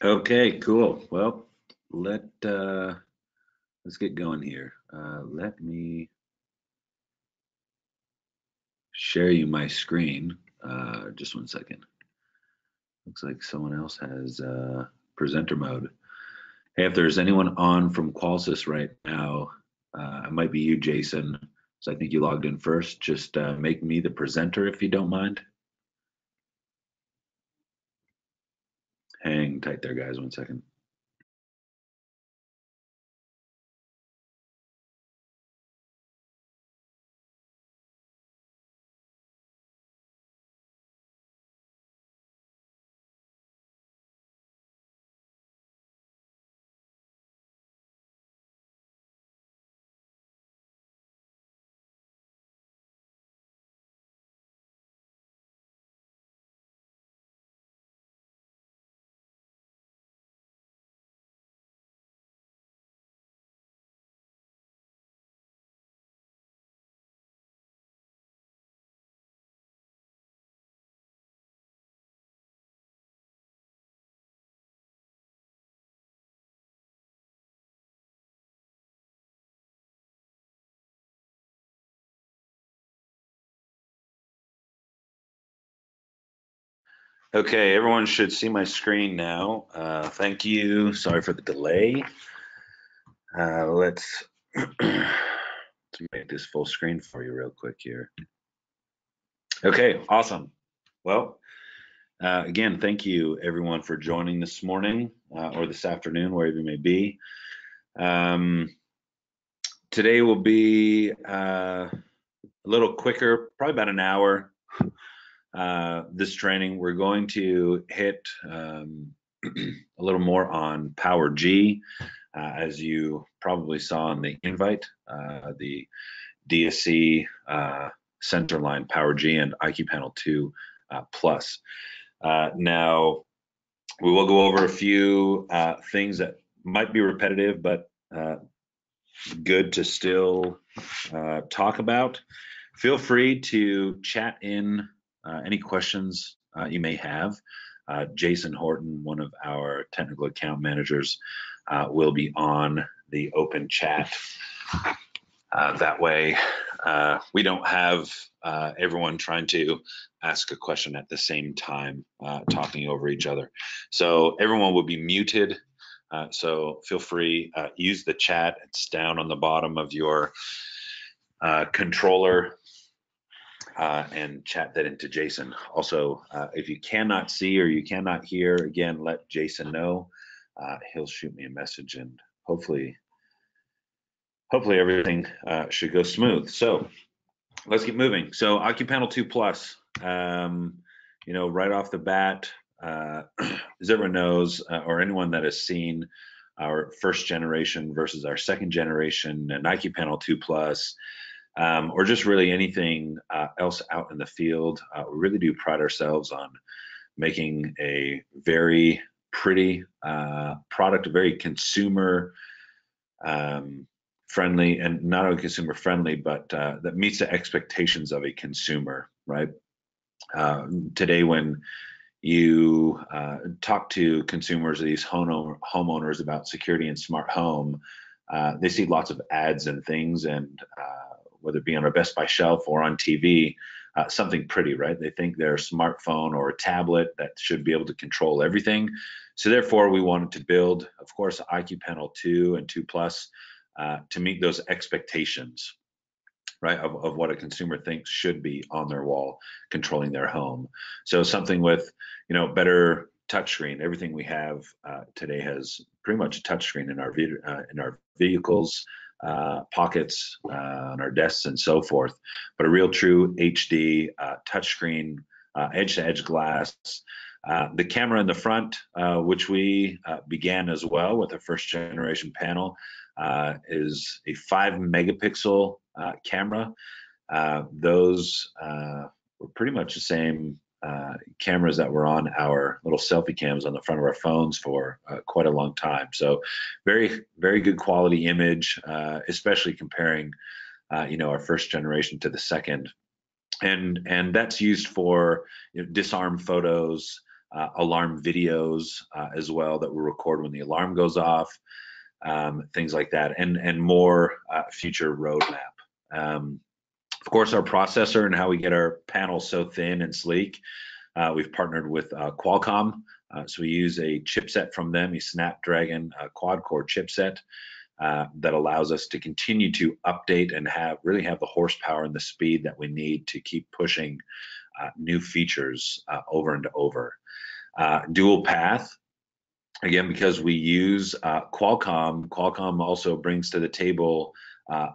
Okay, cool. Well, let's get going here. Let me share you my screen. Just one second. Looks like someone else has presenter mode. Hey, if there's anyone on from Qualsys right now, it might be you, Jason. So I think you logged in first. Just make me the presenter if you don't mind. Hang tight there, guys. One second. Okay, everyone should see my screen now. Thank you. Sorry for the delay. Let's make this full screen for you real quick here. Okay, awesome. Well, again, thank you everyone for joining this morning or this afternoon, wherever you may be. Today will be a little quicker, probably about an hour. This training, we're going to hit a little more on PowerG, as you probably saw in the invite, the DSC Centerline PowerG and IQ Panel 2 Plus. Now, we will go over a few things that might be repetitive, but good to still talk about. Feel free to chat in any questions you may have. Jason Horton, one of our technical account managers, will be on the open chat. That way, we don't have everyone trying to ask a question at the same time, talking over each other. So everyone will be muted. So feel free, use the chat. It's down on the bottom of your controller, and chat that into Jason. Also, if you cannot see or you cannot hear, again, let Jason know. He'll shoot me a message, and hopefully everything should go smooth. So let's get moving. So IQ Panel 2 Plus, right off the bat, as everyone knows, or anyone that has seen our first generation versus our second generation and IQ Panel 2 Plus, or just really anything else out in the field, we really do pride ourselves on making a very pretty product, very consumer friendly, and not only consumer friendly, but that meets the expectations of a consumer, right? Today, when you talk to consumers, these homeowners about security and smart home, they see lots of ads and things, and whether it be on a Best Buy shelf or on TV, something pretty, right? They think their smartphone or a tablet that should be able to control everything. So therefore, we wanted to build, of course, IQ Panel 2 and 2 Plus to meet those expectations, right, of what a consumer thinks should be on their wall controlling their home. So something with, better touchscreen. Everything we have today has pretty much a touchscreen in our vehicles, pockets, on our desks, and so forth. But a real true HD touchscreen, edge-to-edge glass. The camera in the front, which we began as well with the first generation panel, is a 5 megapixel camera. Those were pretty much the same cameras that were on our little selfie cams on the front of our phones for quite a long time. So very, very good quality image, especially comparing, our first generation to the second. And that's used for disarm photos, alarm videos as well that will record when the alarm goes off, things like that, and more future roadmap. Of course, our processor and how we get our panels so thin and sleek. We've partnered with Qualcomm, so we use a chipset from them, a Snapdragon quad-core chipset that allows us to continue to update and really have the horsepower and the speed that we need to keep pushing new features over and over. Dual path, again, because we use Qualcomm. Qualcomm also brings to the table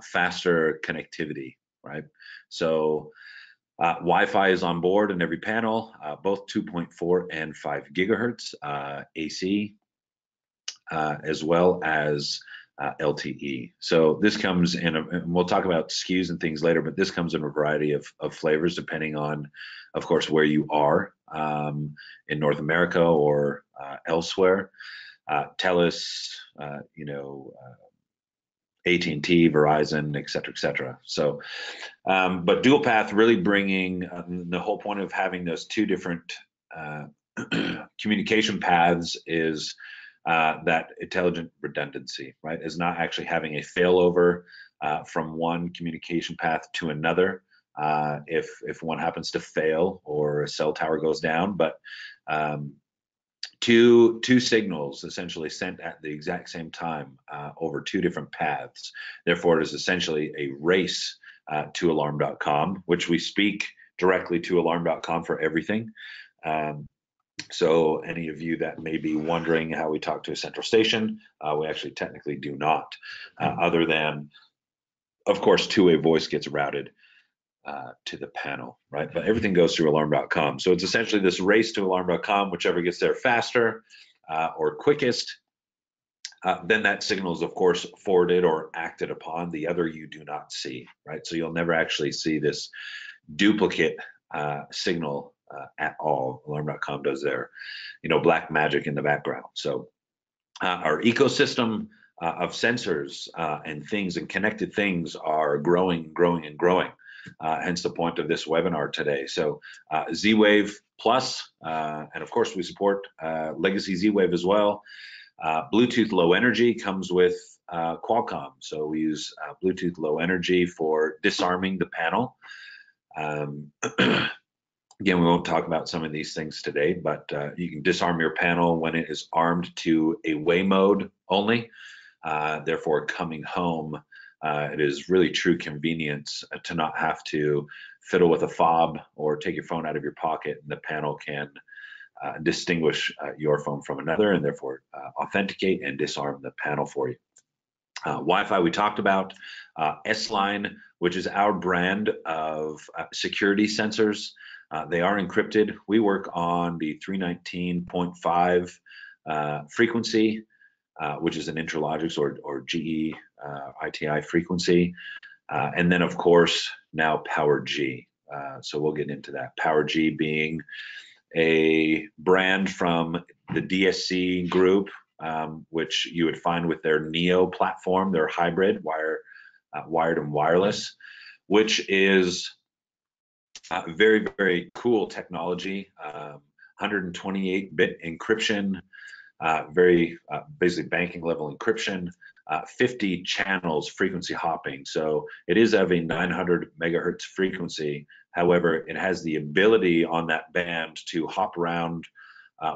faster connectivity, right? So Wi-Fi is on board in every panel, both 2.4 and 5 gigahertz AC, as well as LTE. So this comes in, and we'll talk about SKUs and things later, but this comes in a variety of flavors depending on, of course, where you are in North America or elsewhere. TELUS, AT&T, Verizon, et cetera, et cetera. So, but dual path really bringing the whole point of having those two different communication paths is that intelligent redundancy, right? Is not actually having a failover from one communication path to another if one happens to fail or a cell tower goes down, but two signals essentially sent at the exact same time over two different paths. Therefore, it is essentially a race to alarm.com, which we speak directly to alarm.com for everything. So any of you that may be wondering how we talk to a central station, we actually technically do not, other than, of course, two-way voice gets routed to the panel, right? But everything goes through alarm.com. So it's essentially this race to alarm.com, whichever gets there faster or quickest, then that signal is, of course, forwarded or acted upon. The other you do not see, right? So you'll never actually see this duplicate signal at all. Alarm.com does their, black magic in the background. So our ecosystem of sensors and things and connected things are growing, and growing. Hence the point of this webinar today. So Z-Wave Plus, and of course we support legacy Z-Wave as well. Bluetooth Low Energy comes with Qualcomm. So we use Bluetooth Low Energy for disarming the panel. Again, we won't talk about some of these things today, but you can disarm your panel when it is armed to away mode only. Therefore, coming home, it is really true convenience to not have to fiddle with a fob or take your phone out of your pocket, and the panel can distinguish your phone from another, and therefore authenticate and disarm the panel for you. Wi-Fi we talked about. S-Line, which is our brand of security sensors. They are encrypted. We work on the 319.5 frequency, which is an Intralogics or GE ITI frequency. And then, of course, now PowerG. So we'll get into that. PowerG being a brand from the DSC group, which you would find with their Neo platform, their hybrid wired and wireless, which is very, very cool technology. 128-bit encryption, very basically banking level encryption, 50 channels frequency hopping. So it is of a 900 megahertz frequency. However, it has the ability on that band to hop around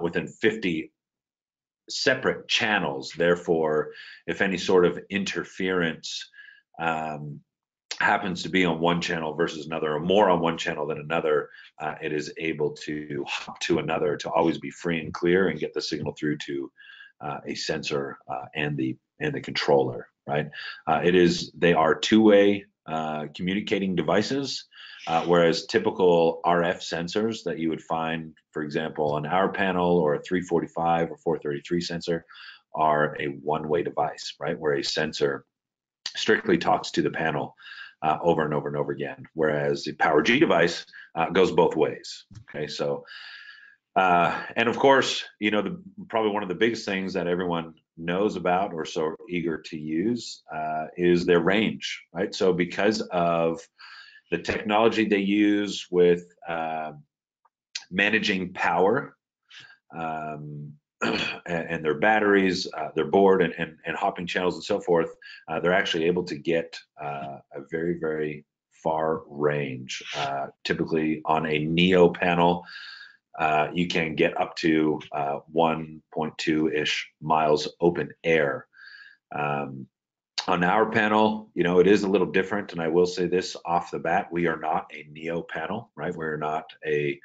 within 50 separate channels. Therefore, if any sort of interference happens to be on one channel versus another, or more on one channel than another, it is able to hop to another to always be free and clear and get the signal through to a sensor and the controller, right? They are two-way communicating devices, whereas typical RF sensors that you would find, for example, on our panel or a 345 or 433 sensor are a one-way device, right? Where a sensor strictly talks to the panel over and over and over again, whereas the PowerG device goes both ways. Okay, so and of course, probably one of the biggest things that everyone knows about or so eager to use is their range, right? So because of the technology they use with managing power, and their batteries, their board, and hopping channels and so forth, they're actually able to get a very, very far range. Typically on a Neo panel, you can get up to 1.2-ish miles open air. On our panel, you know, it is a little different, and I will say this off the bat: we are not a Neo panel, right? We're not a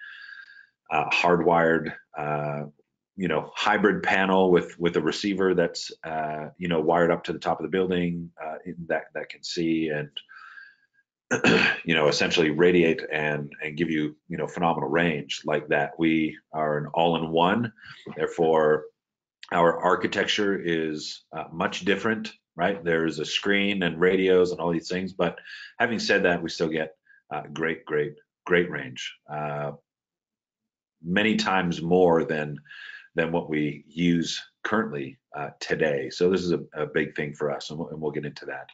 hardwired, you know, hybrid panel with a receiver that's you know, wired up to the top of the building, that can see and you know, essentially radiate and give you, you know, phenomenal range like that. We are an all-in-one, therefore our architecture is much different, right? There's a screen and radios and all these things, but having said that, we still get great range, many times more than what we use currently today. So this is a big thing for us, and we'll get into that.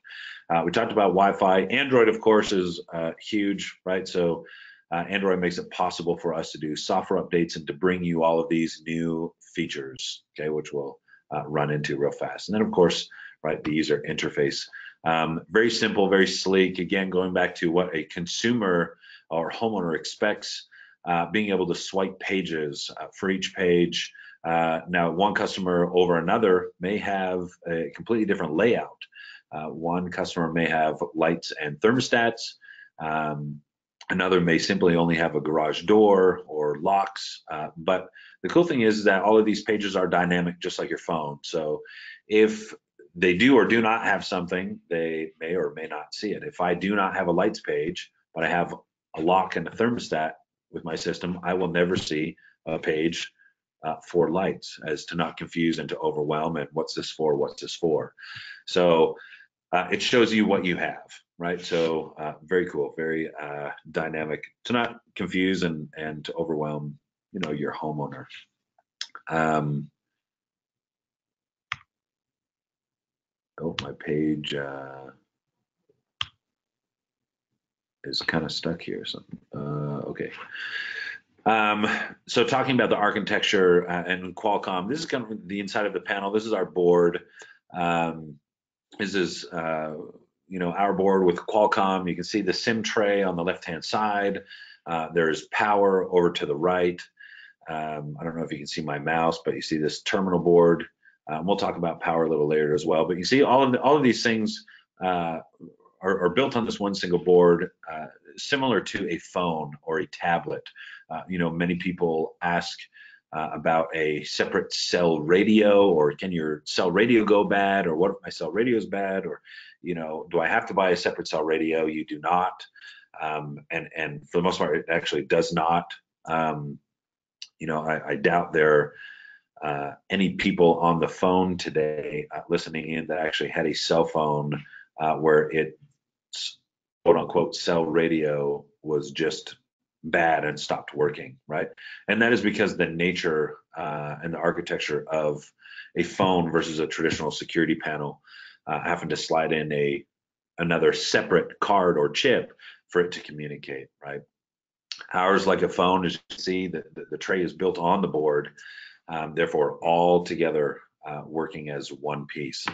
We talked about Wi-Fi. Android, of course, is huge, right? So Android makes it possible for us to do software updates and to bring you all of these new features, okay, which we'll run into real fast. And then, of course, right, the user interface. Very simple, very sleek. Again, going back to what a consumer or homeowner expects, being able to swipe pages for each page. Now, one customer over another may have a completely different layout. One customer may have lights and thermostats. Another may simply only have a garage door or locks. But the cool thing is that all of these pages are dynamic, just like your phone. So if they do or do not have something, they may or may not see it. If I do not have a lights page, but I have a lock and a thermostat with my system, I will never see a page for lights, as to not confuse and to overwhelm and what's this for, what's this for. So it shows you what you have, right? So very cool, very dynamic, to not confuse and to overwhelm, you know, your homeowner. Oh, my page is kind of stuck here. So okay. So talking about the architecture and Qualcomm, this is kind of the inside of the panel. This is our board. This is you know, our board with Qualcomm. You can see the SIM tray on the left-hand side. There's power over to the right. I don't know if you can see my mouse, but you see this terminal board. We'll talk about power a little later as well. But you see all of these things are built on this one single board, similar to a phone or a tablet. You know, many people ask about a separate cell radio, or can your cell radio go bad, or what if my cell radio is bad, or, you know, do I have to buy a separate cell radio? You do not, and for the most part, it actually does not. You know, I doubt there any people on the phone today listening in that actually had a cell phone where its quote unquote cell radio was just bad and stopped working, right? And that is because the nature and the architecture of a phone versus a traditional security panel, having to slide in another separate card or chip for it to communicate, right? Ours, like a phone, as you can see, the tray is built on the board, therefore all together working as one piece.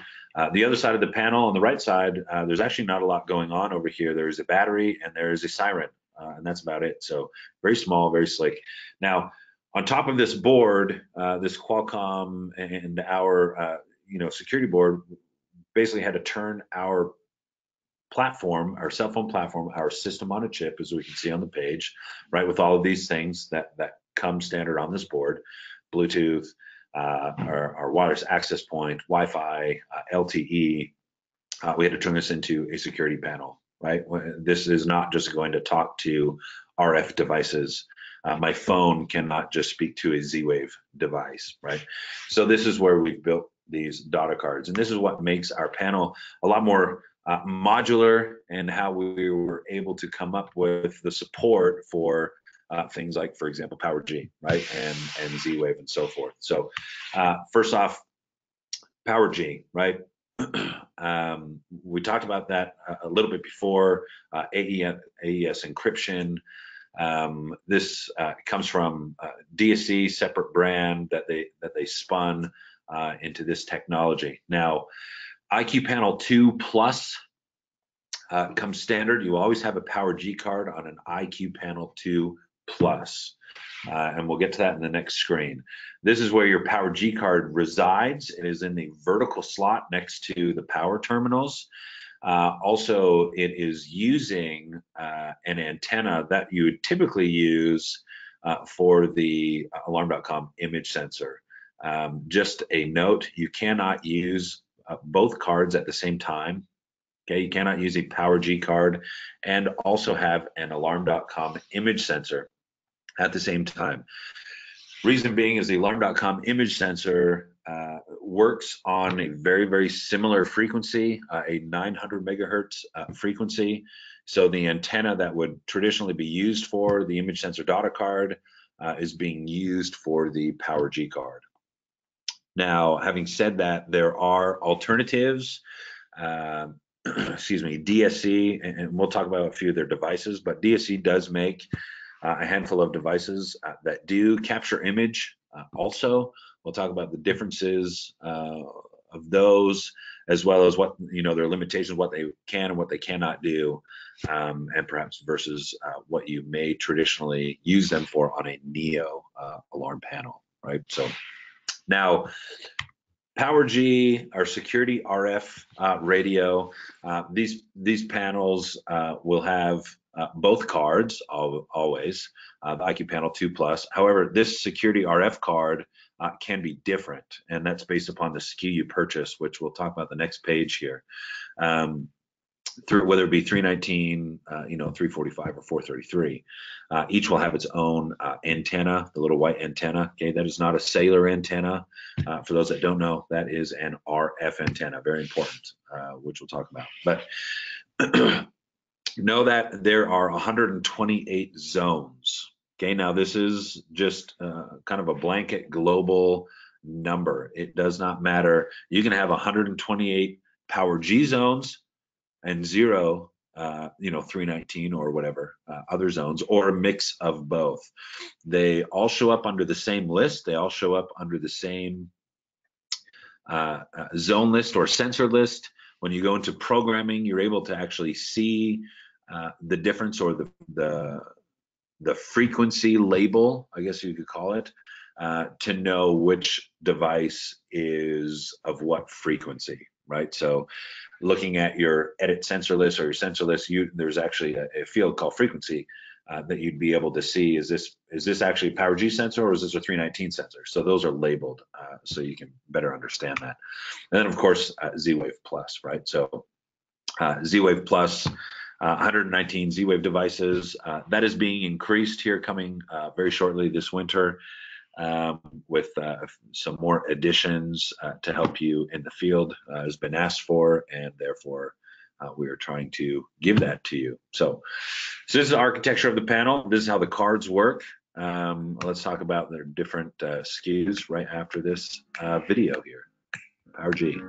The other side of the panel, on the right side, there's actually not a lot going on over here. There's a battery and there's a siren, and that's about it. So very small, very slick. Now, on top of this board, this Qualcomm and our you know, security board basically had to turn our platform, our cell phone platform, our system on a chip, as we can see on the page, right, with all of these things that come standard on this board: Bluetooth, our wireless access point, Wi-Fi, LTE. We had to turn this into a security panel, right? This is not just going to talk to RF devices. My phone cannot just speak to a Z-Wave device, right? So this is where we've built these data cards, and this is what makes our panel a lot more modular, and how we were able to come up with the support for things like, for example, PowerG, right, and Z-Wave and so forth. So first off, PowerG, right? We talked about that a little bit before. AES encryption, This comes from DSC, separate brand that they spun into this technology. Now, IQ Panel 2 Plus comes standard. You always have a PowerG card on an IQ Panel 2 Plus. And we'll get to that in the next screen. This is where your PowerG card resides. It is in the vertical slot next to the power terminals. Also, it is using an antenna that you would typically use for the Alarm.com image sensor. Just a note, you cannot use both cards at the same time. Okay, you cannot use a PowerG card and also have an Alarm.com image sensor at the same time. Reason being is the Alarm.com image sensor works on a very, very similar frequency, a 900 megahertz frequency. So the antenna that would traditionally be used for the image sensor data card is being used for the PowerG card. Now, having said that, there are alternatives. Excuse me, DSC, and we'll talk about a few of their devices, but DSC does make a handful of devices that do capture image also. We'll talk about the differences of those, as well as what, their limitations, what they can and what they cannot do, and perhaps versus what you may traditionally use them for on a Neo alarm panel, right? So now, PowerG, our security RF radio, these panels will have both cards always, the IQ Panel 2 Plus. However, this security RF card can be different, and that's based upon the SKU you purchase, which we'll talk about the next page here. Through whether it be 319, 345, or 433, each will have its own antenna, the little white antenna. Okay, that is not a cellular antenna. For those that don't know, that is an RF antenna, very important, which we'll talk about. But know that there are 128 zones. Okay, now this is just kind of a blanket global number. It does not matter. You can have 128 PowerG zones and 0, 319 or whatever other zones, or a mix of both. They all show up under the same list. They all show up under the same zone list or sensor list. When you go into programming, you're able to actually see the difference, or the frequency label, I guess you could call it, to know which device is of what frequency, right? So looking at your edit sensor list or your sensor list, there's actually a field called frequency that you'd be able to see, is this actually a PowerG sensor, or is this a 319 sensor? So those are labeled so you can better understand that. And then of course Z-Wave Plus, right? So Z-Wave Plus, 119 Z-Wave devices, that is being increased here coming very shortly this winter, with some more additions to help you in the field has been asked for, and therefore we are trying to give that to you. So this is the architecture of the panel. This is how the cards work. Let's talk about their different SKUs right after this video here. PowerG.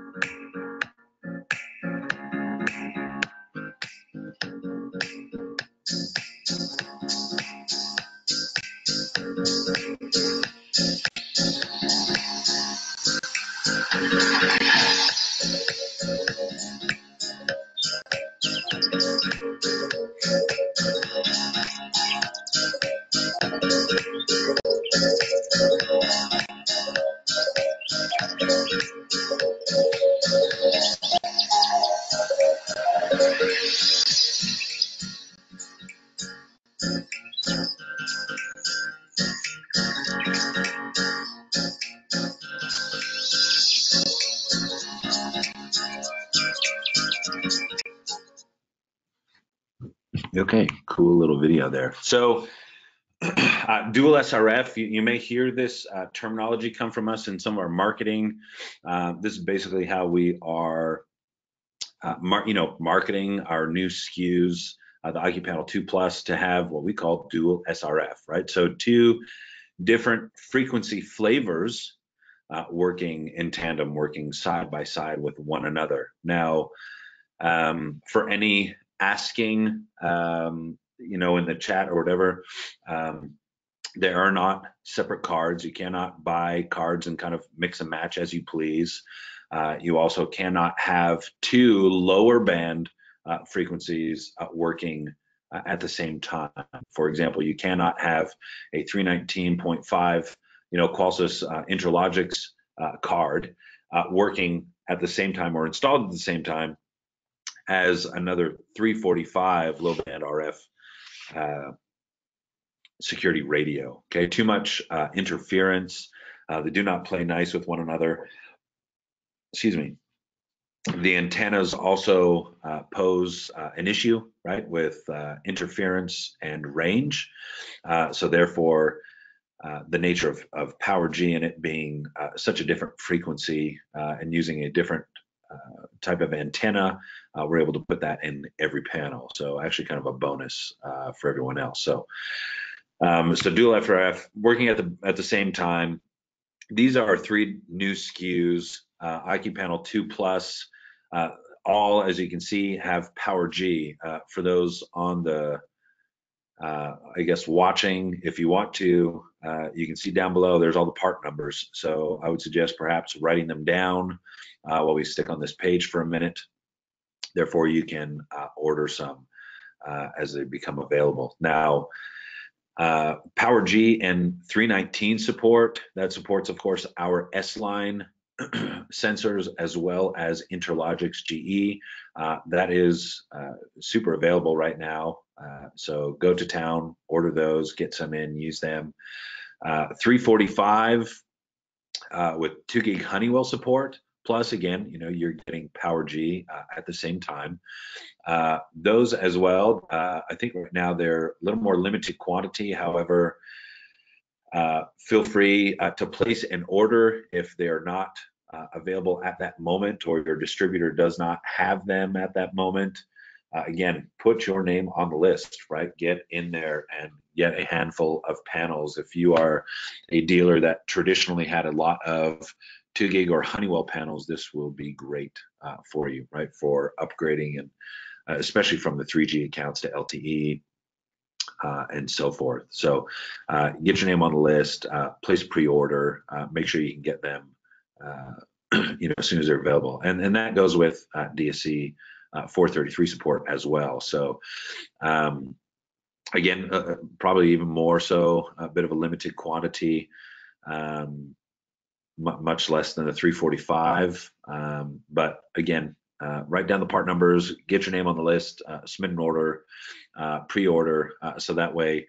Okay, cool little video there. So dual SRF, you may hear this terminology come from us in some of our marketing. This is basically how we are marketing our new SKUs, the IQ Panel 2 Plus, to have what we call dual SRF, right? So 2 different frequency flavors working in tandem, working side by side with one another. Now, for any asking in the chat or whatever, there are not separate cards. You cannot buy cards and kind of mix and match as you please. You also cannot have two lower band frequencies working at the same time. For example, you cannot have a 319.5, Colsys Interlogix card working at the same time or installed at the same time as another 345 low band RF security radio. Okay, too much interference. They do not play nice with one another. Excuse me. The antennas also pose an issue, right, with interference and range. So therefore, the nature of PowerG and it being such a different frequency and using a different type of antenna, we're able to put that in every panel. So actually kind of a bonus for everyone else. So dual FRF working at the same time. These are 3 new SKUs, IQ Panel 2 Plus. All, as you can see, have PowerG. For those on the, I guess, watching, if you want to, you can see down below, there's all the part numbers. So I would suggest perhaps writing them down while we stick on this page for a minute. Therefore, you can order some as they become available. Now, PowerG and 319 support. That supports, of course, our S-line sensors as well as Interlogix GE. That is super available right now. So go to town, order those, get some in, use them. 345 with 2 gig Honeywell support. Plus, again, you're getting PowerG at the same time. Those as well, I think right now they're a little more limited quantity. However, feel free to place an order if they're not available at that moment or your distributor does not have them at that moment. Again, put your name on the list, right? Get in there and get a handful of panels. If you are a dealer that traditionally had a lot of 2 gig or Honeywell panels, this will be great for you, right? For upgrading and especially from the 3G accounts to LTE and so forth. So get your name on the list, place pre-order, make sure you can get them as soon as they're available. And that goes with DSC 433 support as well. So again, probably even more so, a bit of a limited quantity, much less than the 345. But again, write down the part numbers, get your name on the list, submit an order, pre-order, so that way,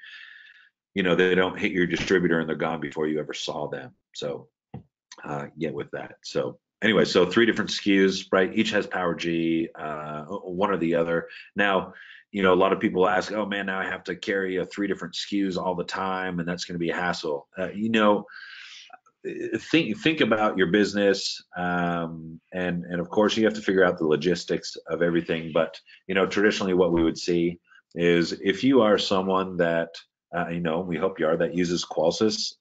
they don't hit your distributor and they're gone before you ever saw them. So get with that. So anyway, so 3 different SKUs, right? Each has PowerG, one or the other. Now, a lot of people ask, oh man, now I have to carry 3 different SKUs all the time, and that's going to be a hassle. Think about your business, and of course you have to figure out the logistics of everything. But traditionally, what we would see is if you are someone that we hope you are, that uses Colsys,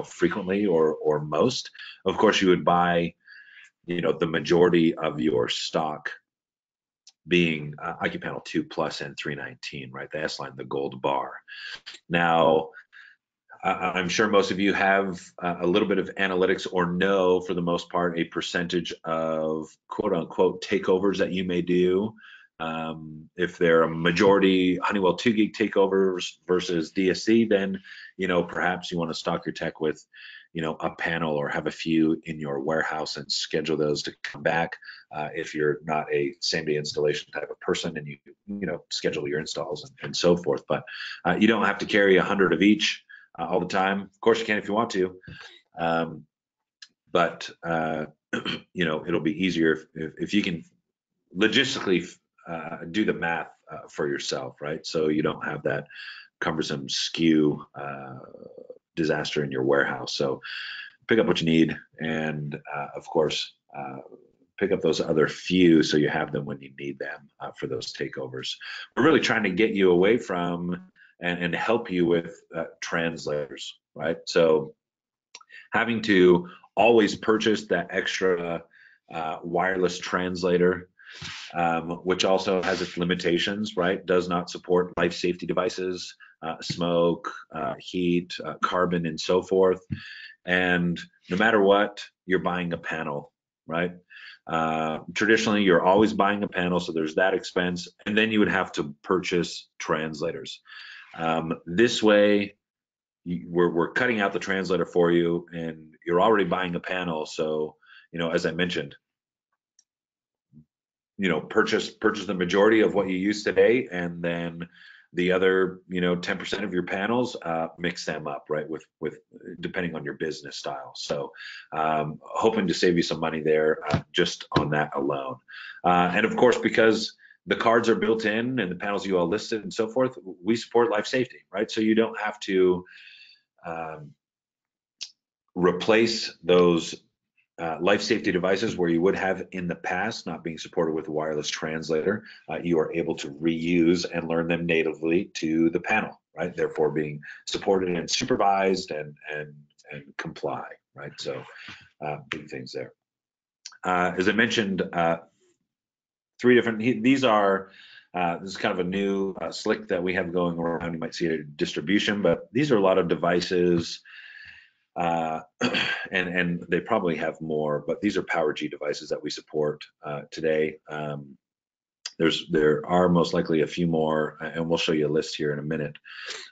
frequently or most, of course you would buy, the majority of your stock being IQ Panel 2 Plus and 319, right? The S-line, the gold bar. Now, I'm sure most of you have a little bit of analytics or know, for the most part, a percentage of quote unquote takeovers that you may do. If they're a majority Honeywell 2 gig takeovers versus DSC, then, perhaps you want to stock your tech with, a panel or have a few in your warehouse and schedule those to come back. If you're not a same day installation type of person and you schedule your installs and so forth, but you don't have to carry 100 of each all the time. Of course you can if you want to, but it'll be easier if you can logistically do the math for yourself, right? So you don't have that cumbersome SKU disaster in your warehouse. So pick up what you need, and of course pick up those other few so you have them when you need them for those takeovers. We're really trying to get you away from and help you with translators, right? So having to always purchase that extra wireless translator which also has its limitations, right? Does not support life safety devices, smoke, heat, carbon, and so forth. And no matter what, you're buying a panel, right? Traditionally, you're always buying a panel, so there's that expense, and then you would have to purchase translators. This way, we're cutting out the translator for you, and you're already buying a panel. So, as I mentioned, purchase the majority of what you use today, and then the other 10% of your panels, mix them up, right, with depending on your business style. So hoping to save you some money there, just on that alone. And of course, because the cards are built in and the panels you all listed and so forth, we support life safety, right? So you don't have to replace those life safety devices where you would have in the past, not being supported with a wireless translator. You are able to reuse and learn them natively to the panel, right? Therefore being supported and supervised and comply, right? So big things there. As I mentioned, three different, these are, this is kind of a new slick that we have going around. You might see it at distribution, but these are a lot of devices. And they probably have more, but these are PowerG devices that we support today. There are most likely a few more, and we'll show you a list here in a minute.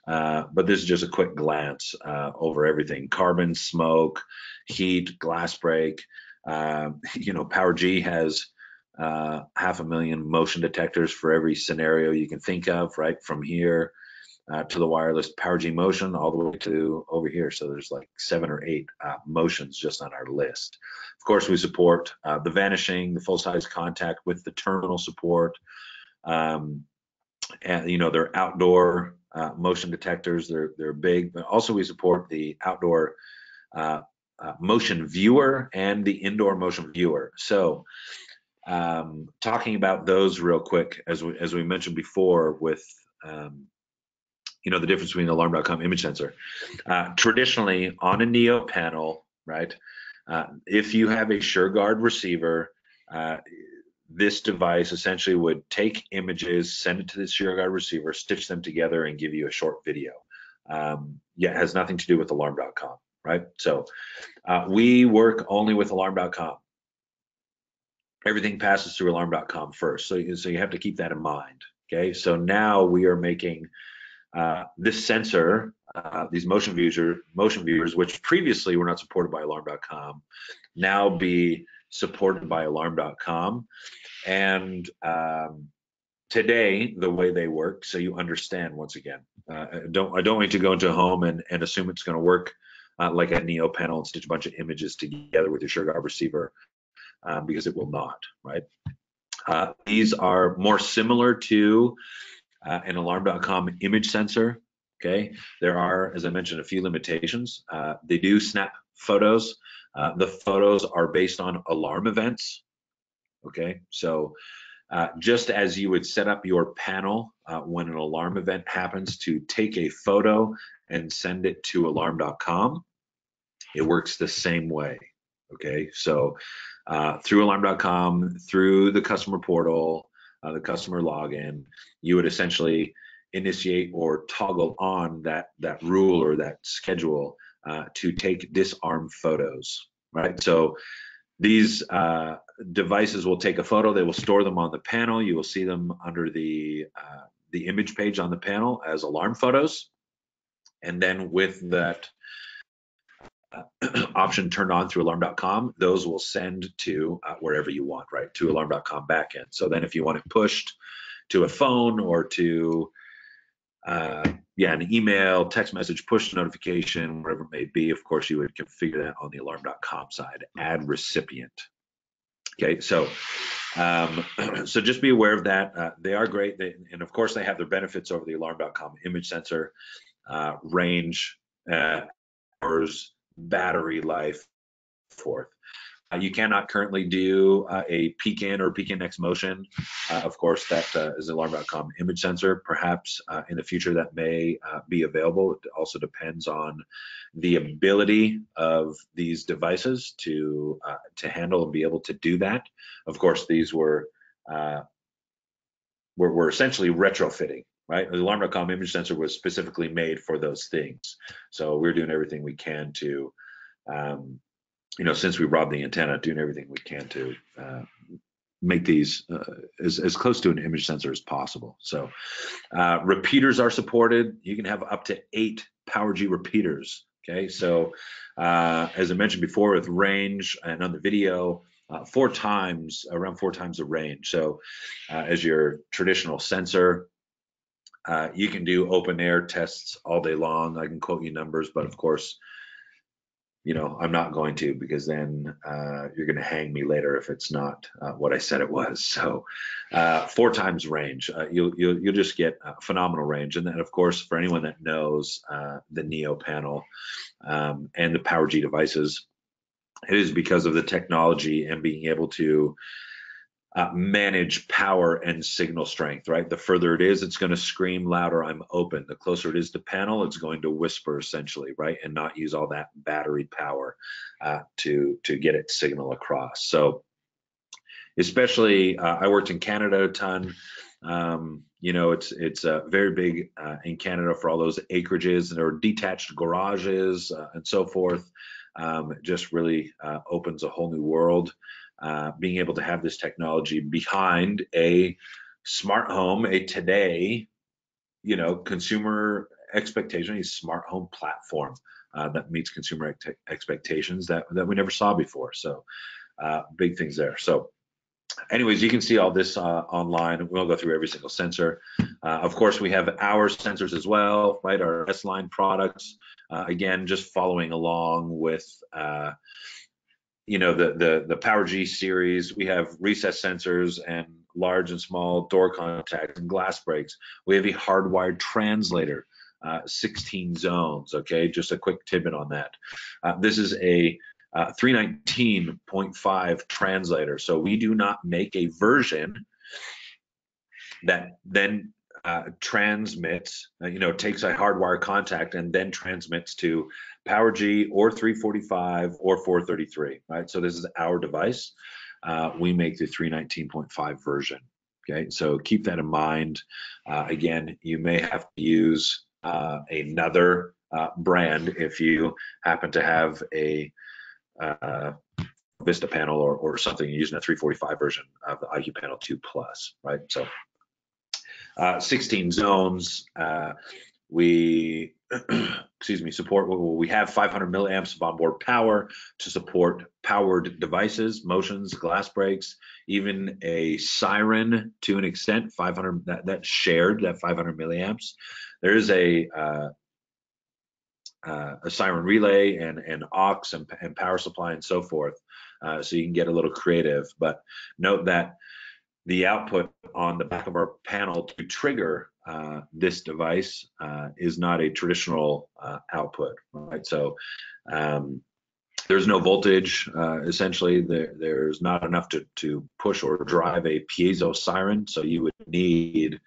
But this is just a quick glance over everything: carbon, smoke, heat, glass break. PowerG has 500,000 motion detectors for every scenario you can think of, right? From here to the wireless PowerG motion all the way to over here. So there's like 7 or 8 motions just on our list. Of course, we support the vanishing, the full-size contact with the terminal support. And they're outdoor motion detectors. They're big, but also we support the outdoor motion viewer and the indoor motion viewer. So talking about those real quick, as we mentioned before, with the difference between the alarm.com image sensor. Traditionally, on a Neo panel, right, if you have a SureGuard receiver, this device essentially would take images, send it to the SureGuard receiver, stitch them together, and give you a short video. It has nothing to do with alarm.com, right? So we work only with alarm.com. Everything passes through alarm.com first. So you have to keep that in mind, okay? So now we are making this sensor, these motion viewers, which previously were not supported by alarm.com, now be supported by alarm.com. And today, the way they work, so you understand, once again, I don't want you to go into a home and assume it's going to work like a Neo panel and stitch a bunch of images together with your SureGuard receiver, because it will not, right? These are more similar to an alarm.com image sensor. Okay, there are, as I mentioned, a few limitations. They do snap photos. The photos are based on alarm events. Okay, so just as you would set up your panel when an alarm event happens to take a photo and send it to alarm.com, it works the same way. Okay, so through alarm.com, through the customer portal, the customer login, you would essentially initiate or toggle on that rule or that schedule to take disarm photos, right? So these devices will take a photo, they will store them on the panel. You will see them under the image page on the panel as alarm photos. And then with that option turned on through alarm.com, those will send to wherever you want, right, to alarm.com backend. So then if you want it pushed to a phone or to an email, text message, push notification, whatever it may be, of course you would configure that on the alarm.com side, add recipient. Okay, so so just be aware of that. They are great, and of course they have their benefits over the alarm.com image sensor, range, hours, battery life, forth. You cannot currently do a peek in or peek in next motion. Of course, that is alarm.com image sensor. Perhaps in the future that may be available. It also depends on the ability of these devices to handle and be able to do that. Of course, these were we're essentially retrofitting, right? The Alarm.com image sensor was specifically made for those things. So we're doing everything we can to, since we robbed the antenna, doing everything we can to make these as close to an image sensor as possible. So repeaters are supported. You can have up to 8 PowerG repeaters. Okay, so as I mentioned before, with range and on the video, around 4 times the range. So as your traditional sensor, you can do open air tests all day long. I can quote you numbers, but of course, I'm not going to, because then you're going to hang me later if it's not what I said it was. So 4 times range, you'll just get phenomenal range. And then, of course, for anyone that knows the Neo panel and the PowerG devices, it is because of the technology and being able to manage power and signal strength, right? The further it is, it's going to scream louder, I'm open. The closer it is to panel, it's going to whisper essentially, right? And not use all that battery power to get its signal across. So especially, I worked in Canada a ton. It's very big in Canada for all those acreages and or detached garages and so forth. It just really opens a whole new world. Being able to have this technology behind a smart home, a today, consumer expectation, a smart home platform that meets consumer expectations that we never saw before. So big things there. So anyways, you can see all this online. We won't go through every single sensor. Of course, we have our sensors as well, right? Our S-line products. Again, just following along with the PowerG series. We have recess sensors and large and small door contacts and glass breaks. We have a hardwired translator, 16 zones. Okay, just a quick tidbit on that. This is a 319.5 translator. So we do not make a version that then transmits, takes a hardwire contact and then transmits to PowerG or 345 or 433, right? So this is our device. We make the 319.5 version. Okay, so keep that in mind. Again, you may have to use another brand if you happen to have a Vista panel or something using a 345 version of the IQ Panel 2 Plus, right? So 16 zones. We support, we have 500 milliamps of onboard power to support powered devices, motions, glass breaks, even a siren to an extent, 500, that's shared, that 500 milliamps. There is a siren relay and aux and power supply and so forth. So you can get a little creative, but note that the output on the back of our panel to trigger this device is not a traditional output, right? So there's no voltage, essentially. There's not enough to push or drive a piezo siren, so you would need,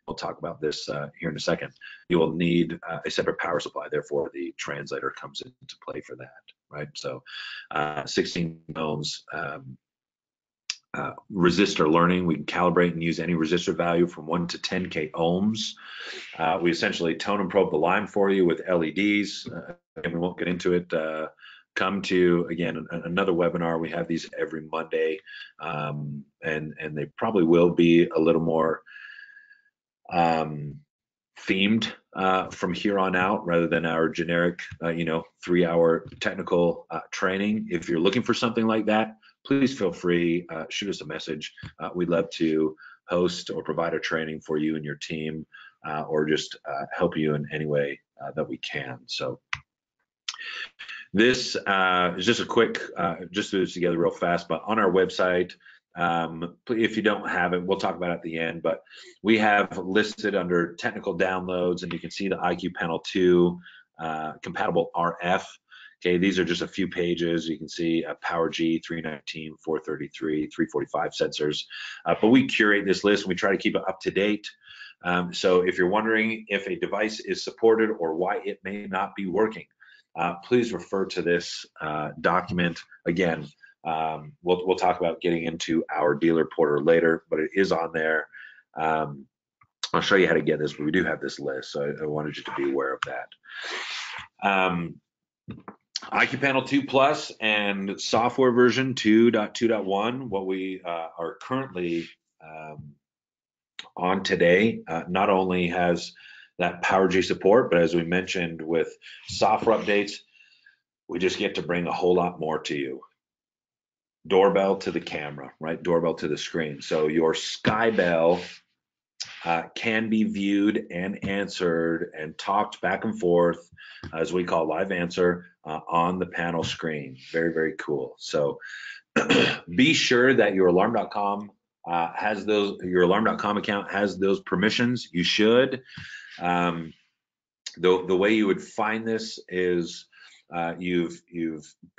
we'll talk about this here in a second, you will need a separate power supply. Therefore, the translator comes into play for that, right? So 16 ohms. Resistor learning, we can calibrate and use any resistor value from 1 to 10K ohms. We essentially tone and probe the line for you with LEDs, and we won't get into it. Come to, again, another webinar. We have these every Monday, and they probably will be a little more themed from here on out, rather than our generic, 3-hour technical training. If you're looking for something like that, please feel free, shoot us a message. We'd love to host or provide a training for you and your team, or just help you in any way that we can. So this is just a quick, just do this together real fast, but on our website, if you don't have it, we'll talk about it at the end, but we have listed under technical downloads, and you can see the IQ Panel 2 compatible RF. Okay, these are just a few pages. You can see a PowerG 319, 433, 345 sensors, but we curate this list and we try to keep it up to date. So if you're wondering if a device is supported or why it may not be working, please refer to this document. Again, We'll talk about getting into our dealer portal later, but it is on there. I'll show you how to get this, but we do have this list, so I wanted you to be aware of that. IQ Panel 2 Plus and software version 2.2.1, what we are currently on today, not only has that PowerG support, but as we mentioned with software updates, we just get to bring a whole lot more to you. Doorbell to the camera, right? Doorbell to the screen. So your Skybell can be viewed and answered and talked back and forth, as we call live answer, on the panel screen. Very, very cool. So be sure that your alarm.com has those, your alarm.com account has those permissions. You should. The way you would find this is you've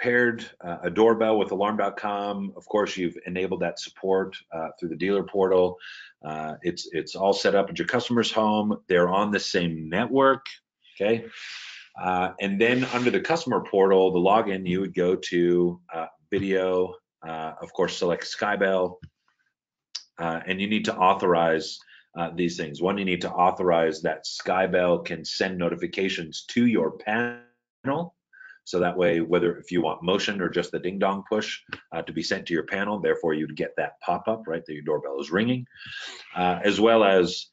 paired a doorbell with alarm.com. Of course, you've enabled that support through the dealer portal. It's all set up at your customer's home. They're on the same network, okay? And then under the customer portal, the login, you would go to video, of course, select Skybell, and you need to authorize these things. One, you need to authorize that Skybell can send notifications to your panel. So that way, whether if you want motion or just the ding dong push to be sent to your panel, therefore you'd get that pop up, right, that your doorbell is ringing, as well as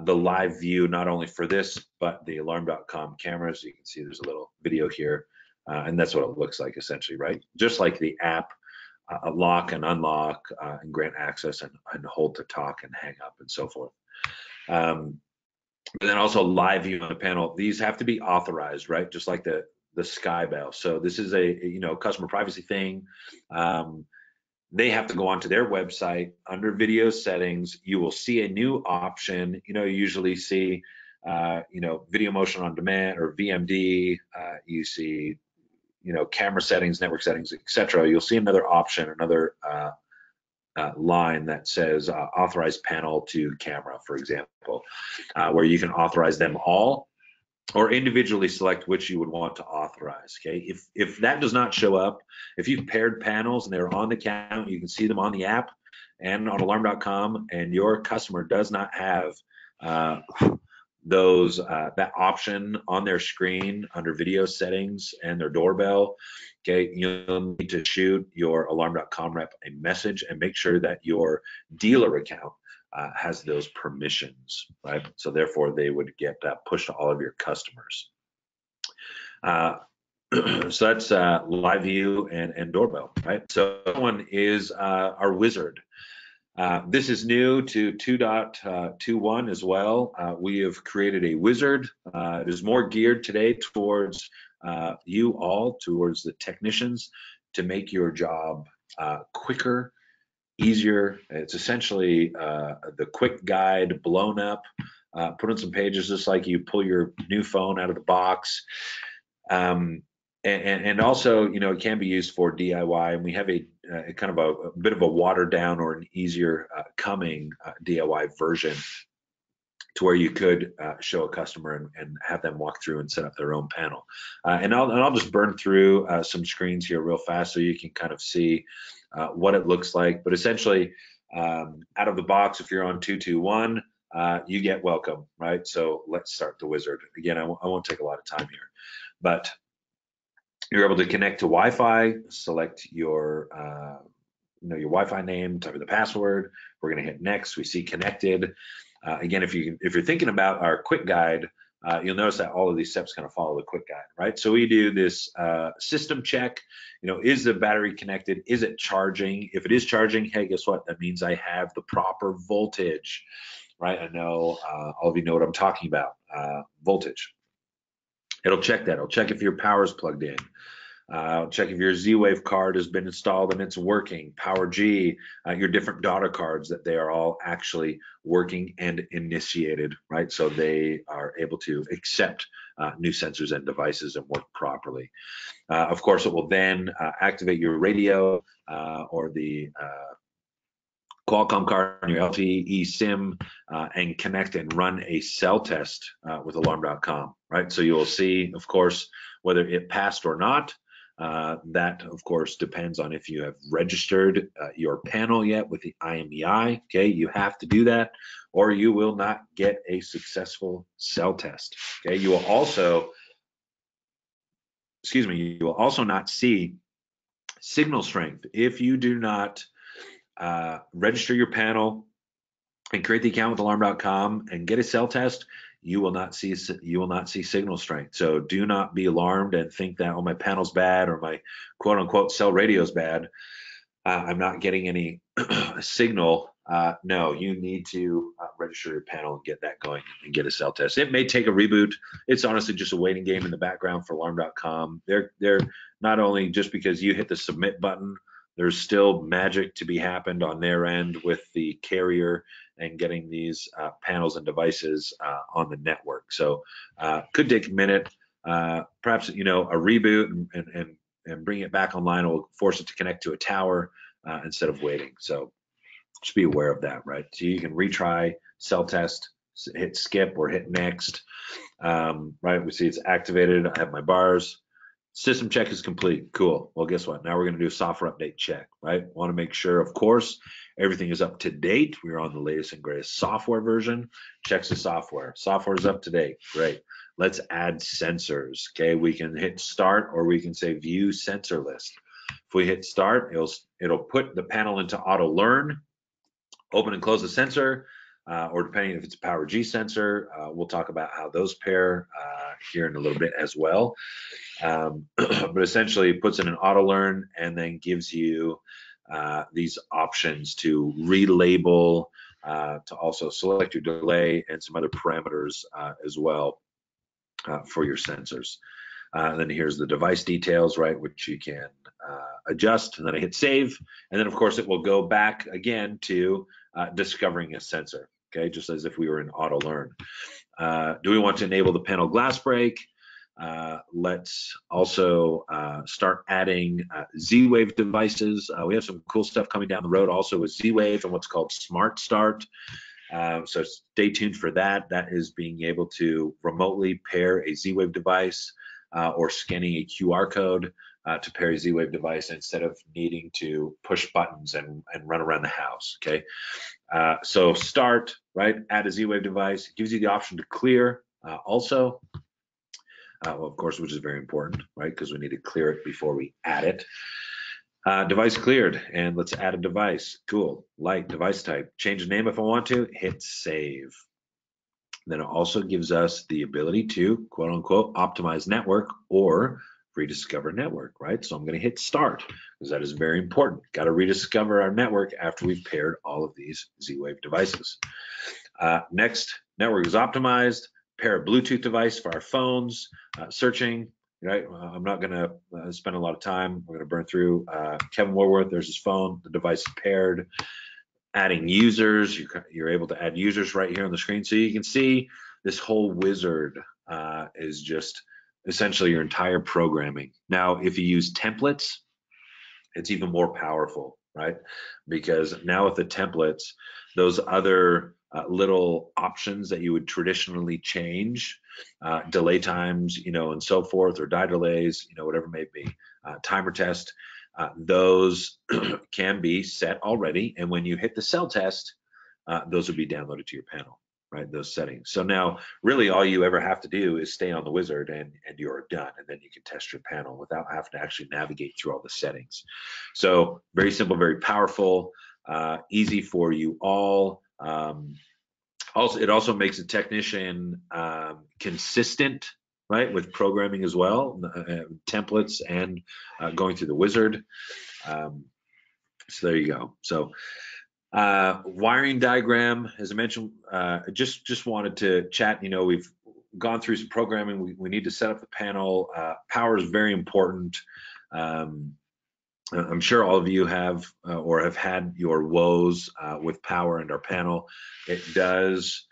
the live view, not only for this, but the alarm.com cameras. You can see there's a little video here, and that's what it looks like essentially, right? Just like the app, lock and unlock and grant access and hold to talk and hang up and so forth. But then also live view on the panel. These have to be authorized, right? Just like the Skybell. So this is a customer privacy thing. They have to go onto their website under video settings. You will see a new option. You usually see video motion on demand or VMD. You see camera settings, network settings, etc. You'll see another option, another line that says authorize panel to camera, for example, where you can authorize them all or individually select which you would want to authorize. Okay, if that does not show up, if you've paired panels and they're on the account, you can see them on the app and on alarm.com, and your customer does not have that option on their screen under video settings and their doorbell, okay, you'll need to shoot your alarm.com rep a message and make sure that your dealer account has those permissions, right? So therefore they would get pushed to all of your customers. So that's live view and doorbell, right? So one is our wizard. This is new to 2.21 as well. We have created a wizard. It is more geared today towards you all, towards the technicians, to make your job quicker, easier. It's essentially the quick guide blown up, put in some pages just like you pull your new phone out of the box. And also, it can be used for DIY, and we have a kind of a bit of a watered down or an easier coming DIY version to where you could show a customer and have them walk through and set up their own panel. And I'll just burn through some screens here real fast so you can kind of see what it looks like. But essentially, out of the box, if you're on 2.2.1, you get welcome, right? So let's start the wizard. Again, I won't take a lot of time here, but you're able to connect to Wi-Fi, select your your Wi-Fi name, type in the password. We're going to hit next. We see connected. Again, if you're thinking about our quick guide, you'll notice that all of these steps kind of follow the quick guide, right? So we do this system check. Is the battery connected? Is it charging? If it is charging, hey, guess what? That means I have the proper voltage, right? I know all of you know what I'm talking about, voltage. It'll check that. It'll check if your power is plugged in. Check if your Z-Wave card has been installed and it's working. PowerG, your different daughter cards, that they are all actually working and initiated, right? So they are able to accept new sensors and devices and work properly. Of course, it will then activate your radio or the QUALCOMM card on your LTE SIM and connect and run a cell test with alarm.com, right? So you will see, of course, whether it passed or not. That, of course, depends on if you have registered your panel yet with the IMEI. Okay, you have to do that, or you will not get a successful cell test. Okay, you will also, you will also not see signal strength if you do not register your panel and create the account with alarm.com and get a cell test. You will not see signal strength. So do not be alarmed and think that, oh, my panel's bad or my quote unquote cell radio is bad. I'm not getting any signal. No, you need to register your panel and get that going and get a cell test. It may take a reboot. It's honestly just a waiting game in the background for alarm.com. They're not only just because you hit the submit button, there's still magic to be happened on their end with the carrier and getting these panels and devices on the network. So could take a minute. Perhaps a reboot and bring it back online will force it to connect to a tower instead of waiting. So just be aware of that, right? So you can retry, cell test, hit skip or hit next. Right, we see it's activated. I have my bars. System check is complete. Cool. Well, guess what? Now we're going to do a software update check, right? Want to make sure, of course, everything is up to date. We're on the latest and greatest software version. Checks the software. Software is up to date. Great. Let's add sensors. Okay, we can hit start or we can say view sensor list. If we hit start, it'll put the panel into auto learn, open and close the sensor, or depending if it's a PowerG sensor, we'll talk about how those pair here in a little bit as well. But essentially it puts in an auto learn and then gives you these options to relabel, to also select your delay and some other parameters as well for your sensors. Then here's the device details, right, which you can adjust, and then I hit save, and then of course it will go back again to discovering a sensor, okay, just as if we were in auto learn. Do we want to enable the panel glass break? Let's also start adding Z-Wave devices. We have some cool stuff coming down the road also with Z-Wave and what's called Smart Start. So stay tuned for that. That is being able to remotely pair a Z-Wave device or scanning a QR code to pair a Z-Wave device instead of needing to push buttons and run around the house, okay? So start, right, add a Z-Wave device. It gives you the option to clear also. Well, of course, which is very important, right? Because we need to clear it before we add it. Device cleared, and let's add a device. Cool, light, device type. Change the name if I want to, hit save. Then it also gives us the ability to, quote unquote, optimize network or rediscover network, right? So I'm gonna hit start, because that is very important. Got to rediscover our network after we've paired all of these Z-Wave devices. Next, network is optimized. Pair a Bluetooth device for our phones, searching, right? I'm not gonna spend a lot of time. We're gonna burn through Kevin Warworth, there's his phone, the device is paired. Adding users, you're able to add users right here on the screen. So you can see this whole wizard is just essentially your entire programming. Now, if you use templates, it's even more powerful, right? Because now with the templates, those other little options that you would traditionally change, delay times, and so forth, or die delays, whatever it may be, timer test, those can be set already. And when you hit the cell test, those will be downloaded to your panel, right? Those settings. So now really all you ever have to do is stay on the wizard and you're done. And then you can test your panel without having to actually navigate through all the settings. So very simple, very powerful, easy for you all. It also makes a technician consistent, right, with programming as well, templates and going through the wizard. So there you go. So wiring diagram, as I mentioned, just wanted to chat. We've gone through some programming. We need to set up the panel. Power is very important. I'm sure all of you have or have had your woes with power and our panel. It does,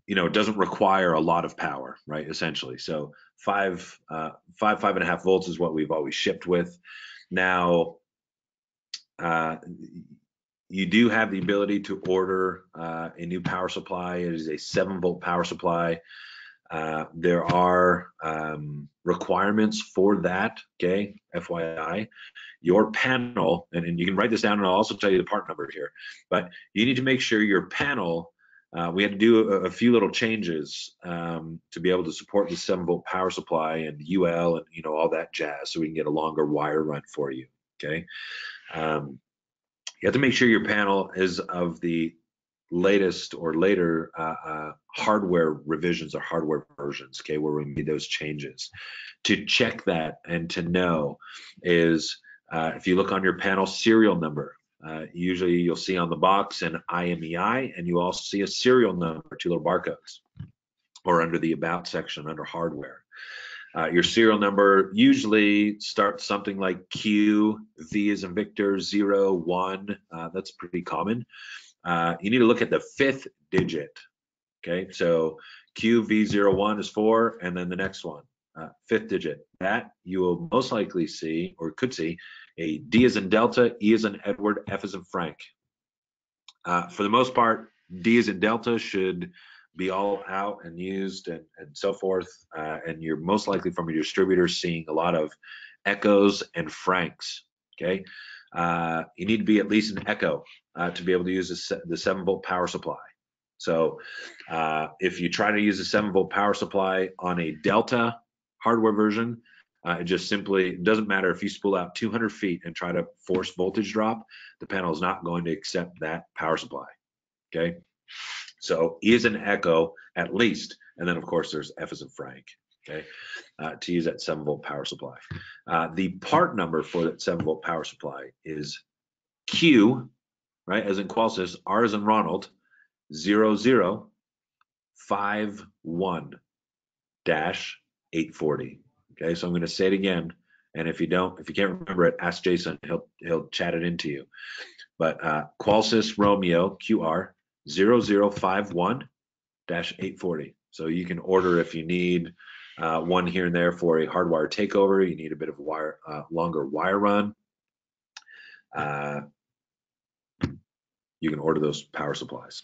it doesn't require a lot of power, right? Essentially, so 5.5 volts is what we've always shipped with. Now, you do have the ability to order a new power supply. It is a 7-volt power supply. There are requirements for that, okay, FYI. Your panel, and you can write this down, and I'll also tell you the part number here, but you need to make sure your panel, we had to do a few little changes to be able to support the 7-volt power supply and UL and all that jazz, so we can get a longer wire run for you, okay? You have to make sure your panel is of the latest or later hardware revisions or hardware versions, okay, where we made those changes. To check that and to know is if you look on your panel serial number, usually you'll see on the box an IMEI, and you also see a serial number, 2 little barcodes, or under the about section under hardware. Your serial number usually starts something like Q, V as in Victor, 0, 1. That's pretty common. You need to look at the 5th digit. Okay, so QV01 is 4, and then the next one, 5th digit. That you will most likely see, or could see, a D as in Delta, E as in Edward, F as in Frank. For the most part, D as in Delta should be all out and used and so forth. And you're most likely from your distributor seeing a lot of Echoes and Franks. Okay, you need to be at least an Echo to be able to use the 7-volt power supply. So if you try to use a 7-volt power supply on a Delta hardware version, it just simply doesn't matter if you spool out 200 feet and try to force voltage drop, the panel is not going to accept that power supply. Okay, so E is an Echo at least, and then of course there's F as in Frank. Okay, to use that 7-volt power supply. The part number for that 7-volt power supply is Q, right, as in Colsys, R as in Ronald, 0051-840. Okay, so I'm going to say it again, and if you can't remember it, ask Jason. He'll chat it into you. But Colsys Romeo QR 0051-840. So you can order if you need one here and there for a hardwire takeover. You need a bit of longer wire run. You can order those power supplies.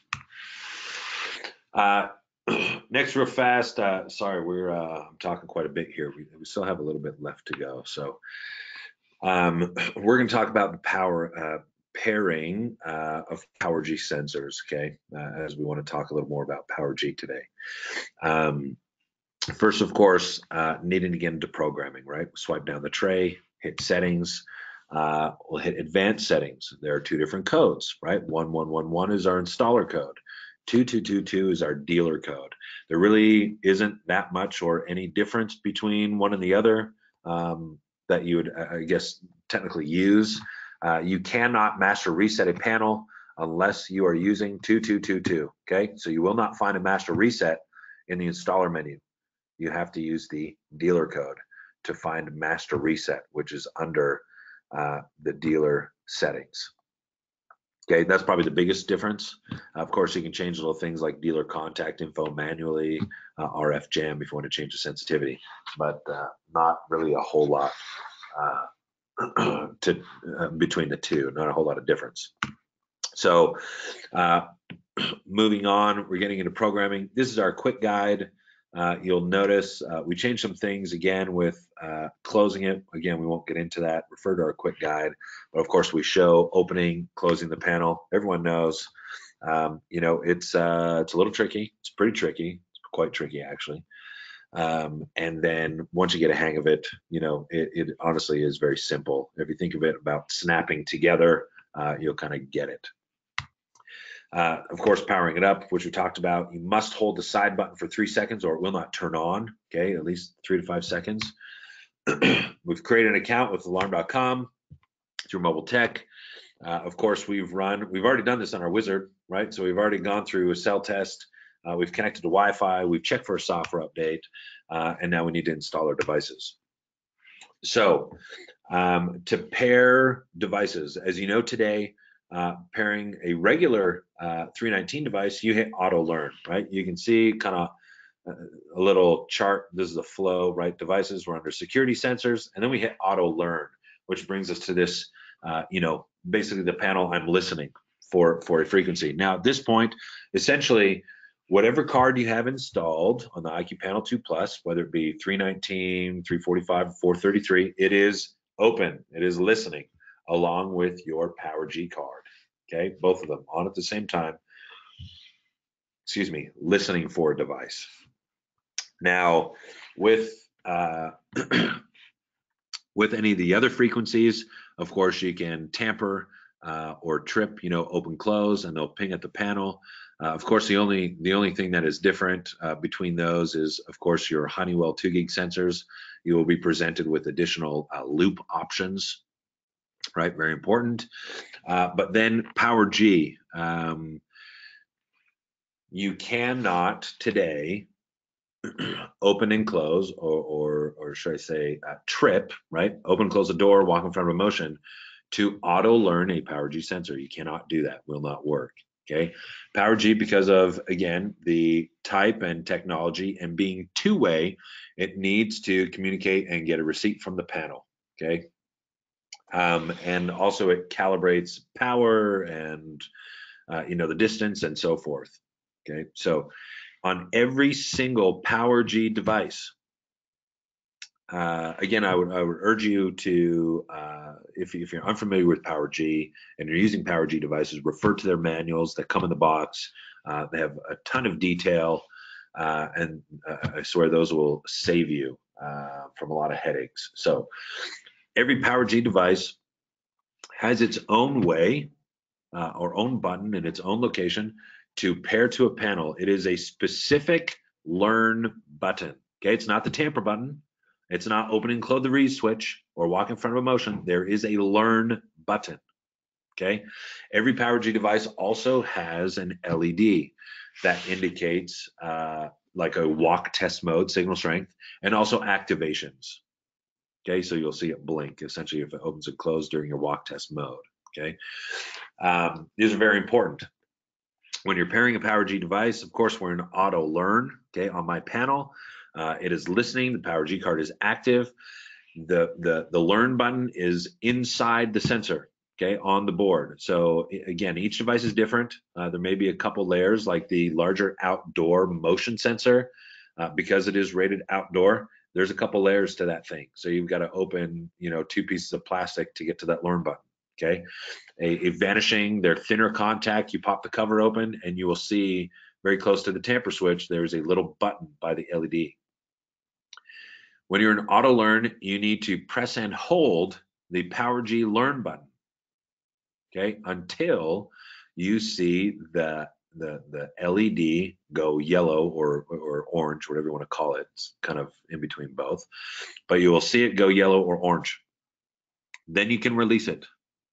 Next, real fast. Sorry, I'm talking quite a bit here. We still have a little bit left to go. So we're going to talk about the power pairing of PowerG sensors. Okay, as we want to talk a little more about PowerG today. First, of course, needing to get into programming. Right, swipe down the tray, hit settings. We'll hit advanced settings. There are 2 different codes. Right, 1111 is our installer code. 2222 is our dealer code. There really isn't that much or any difference between one and the other that you would, I guess, technically use. You cannot master reset a panel unless you are using 2222. Okay, so you will not find a master reset in the installer menu. You have to use the dealer code to find master reset, which is under the dealer settings. Okay, that's probably the biggest difference. Of course, you can change little things like dealer contact info manually, RF jam if you want to change the sensitivity, but not really a whole lot between the two, not a whole lot of difference. So moving on, we're getting into programming. This is our quick guide. You'll notice we changed some things again with closing it. Again, we won't get into that. Refer to our quick guide. But of course, we show opening, closing the panel. Everyone knows, it's a little tricky. It's pretty tricky. It's quite tricky, actually. And then once you get a hang of it, it honestly is very simple. If you think of it about snapping together, you'll kind of get it. Of course, powering it up, which we talked about, you must hold the side button for 3 seconds or it will not turn on, okay, at least 3 to 5 seconds. We've created an account with alarm.com through mobile tech. Of course, we've already done this on our Wizard, right? So we've already gone through a cell test. We've connected to Wi-Fi. We've checked for a software update, and now we need to install our devices. So to pair devices, as you know today, pairing a regular 319 device, you hit auto learn, right? You can see kind of a little chart. This is the flow, right? Devices, we're under security sensors, and then we hit auto learn, which brings us to this, basically the panel I'm listening for a frequency. Now at this point, essentially whatever card you have installed on the IQ Panel 2 Plus, whether it be 319, 345, 433, it is open. It is listening along with your PowerG card. Okay, both of them on at the same time. Excuse me, listening for a device. Now, with with any of the other frequencies, of course, you can tamper or trip, open close, and they'll ping at the panel. Of course, the only thing that is different between those is, of course, your Honeywell 2 gig sensors. You will be presented with additional loop options, right? Very important. But then PowerG, you cannot today open and close, or should I say trip, right? Open, close the door, walk in front of a motion to auto learn a PowerG sensor. You cannot do that. Will not work. Okay. PowerG, because of, again, the type and technology and being two-way, it needs to communicate and get a receipt from the panel. Okay. And also it calibrates power and the distance and so forth. Okay. So on every single PowerG device, again, I would urge you to, if you're unfamiliar with PowerG and you're using PowerG devices, refer to their manuals that come in the box. They have a ton of detail, and I swear those will save you from a lot of headaches. So every PowerG device has its own way or own button in its own location to pair to a panel. It is a specific learn button. Okay, it's not the tamper button. It's not open and close the read switch or walk in front of a motion. There is a learn button. Okay, every PowerG device also has an LED that indicates like a walk test mode, signal strength, and also activations. Okay, so you'll see it blink essentially if it opens and closes during your walk test mode. Okay, these are very important. When you're pairing a PowerG device, of course, we're in auto learn. Okay, on my panel, it is listening. The PowerG card is active. The learn button is inside the sensor. Okay, on the board. So again, each device is different. There may be a couple layers, like the larger outdoor motion sensor, because it is rated outdoor. There's a couple layers to that thing. So you've got to open, 2 pieces of plastic to get to that learn button. Okay, a vanishing, they're thinner contact. You pop the cover open, and you will see very close to the tamper switch, there's a little button by the LED. When you're in auto learn, you need to press and hold the PowerG learn button. Okay, until you see the LED go yellow or orange, whatever you want to call it. It's kind of in between both, but you will see it go yellow or orange. Then you can release it.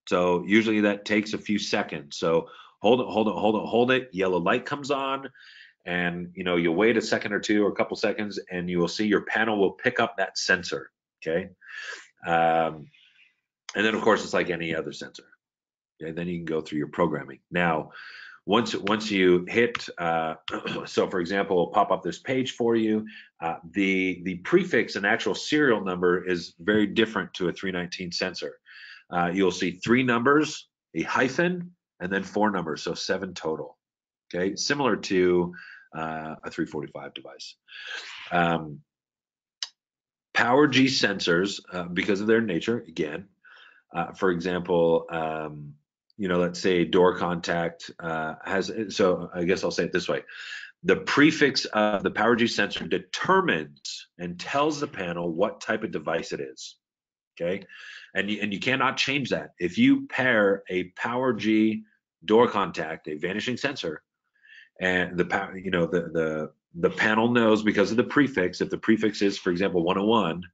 So usually that takes a few seconds. So hold it. Yellow light comes on, and you wait a second or two or a couple seconds, and you will see your panel will pick up that sensor. Okay, and then of course it's like any other sensor. Okay, then you can go through your programming. Now, once you hit, so for example, we'll pop up this page for you. The prefix and actual serial number is very different to a 319 sensor. You'll see 3 numbers, a hyphen, and then 4 numbers, so 7 total. Okay, similar to a 345 device. PowerG sensors, because of their nature, again, for example, let's say door contact has, so I guess I'll say it this way. The prefix of the PowerG sensor determines and tells the panel what type of device it is. Okay, and you cannot change that. If you pair a PowerG door contact, a vanishing sensor, and the panel knows because of the prefix. If the prefix is, for example, 101,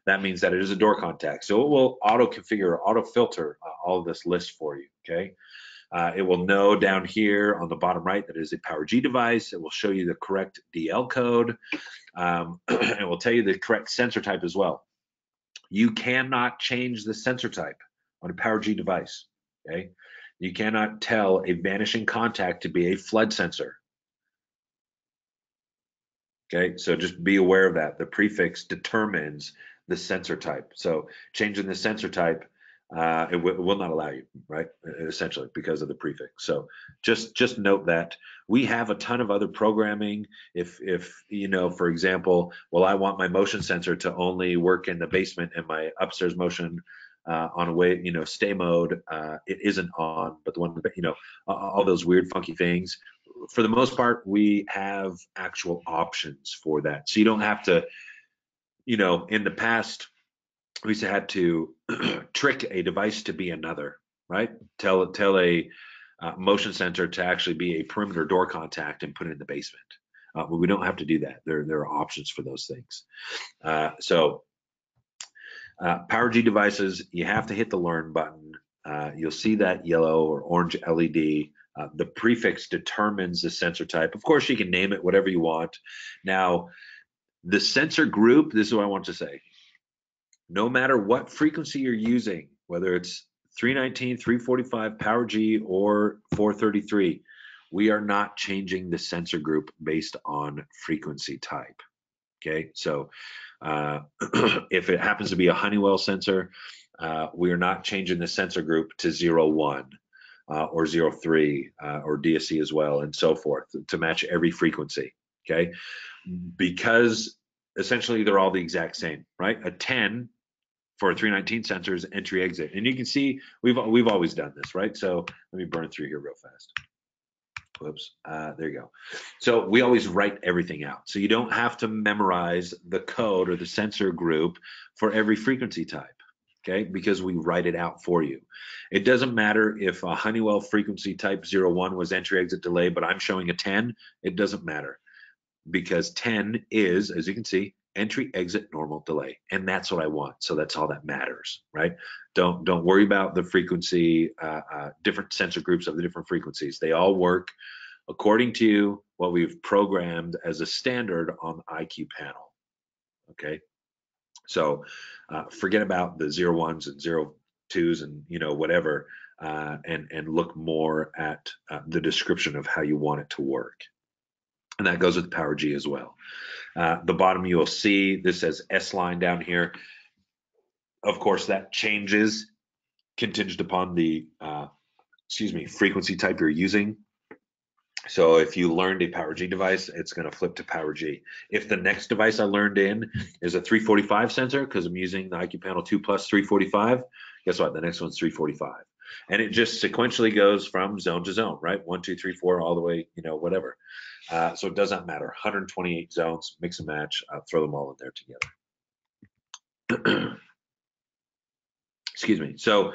that means that it is a door contact. So it will auto configure, auto filter all of this list for you. Okay, it will know down here on the bottom right that it is a PowerG device. It will show you the correct DL code. It will tell you the correct sensor type as well. You cannot change the sensor type on a PowerG device. Okay, you cannot tell a vanishing contact to be a flood sensor. Okay, so just be aware of that. The prefix determines the sensor type. So changing the sensor type it will not allow you, right? Essentially because of the prefix. So just note that. We have a ton of other programming. If you know, for example, well, I want my motion sensor to only work in the basement and my upstairs motion on a way, you know, stay mode, it isn't on, but the one, you know, all those weird funky things. For the most part, we have actual options for that. So you don't have to, you know, in the past, we used to have to trick a device to be another, right? Tell a motion sensor to actually be a perimeter door contact and put it in the basement. But we don't have to do that. There are options for those things. So PowerG devices, you have to hit the learn button. You'll see that yellow or orange LED. The prefix determines the sensor type. Of course, you can name it whatever you want. Now, the sensor group, this is what I want to say. No matter what frequency you're using, whether it's 319, 345, PowerG, or 433, we are not changing the sensor group based on frequency type. Okay, so if it happens to be a Honeywell sensor, we are not changing the sensor group to 01 or 03 or DSC as well, and so forth to match every frequency. Okay, because essentially they're all the exact same, right? A 10 for a 319 sensors entry exit, and you can see we've always done this, right? So let me burn through here real fast. Whoops, there you go. So we always write everything out, so you don't have to memorize the code or the sensor group for every frequency type, okay? Because we write it out for you. It doesn't matter if a Honeywell frequency type 01 was entry exit delay, but I'm showing a 10. It doesn't matter, because 10 is, as you can see, entry exit normal delay, and that's what I want. So that's all that matters, right? Don't worry about the frequency, different sensor groups of the different frequencies. They all work according to what we've programmed as a standard on the IQ panel. Okay, so forget about the 01s and 02s and, you know, whatever, and look more at the description of how you want it to work. And that goes with PowerG as well. The bottom, you'll see this says S line down here. Of course, that changes contingent upon the frequency type you're using. So if you learned a PowerG device, it's going to flip to PowerG. If the next device I learned in is a 345 sensor, because I'm using the IQ Panel 2 Plus 345, guess what? The next one's 345. And it just sequentially goes from zone to zone, right? 1, 2, 3, 4, all the way, you know, whatever. So it doesn't matter. 128 zones, mix and match, throw them all in there together. Excuse me. So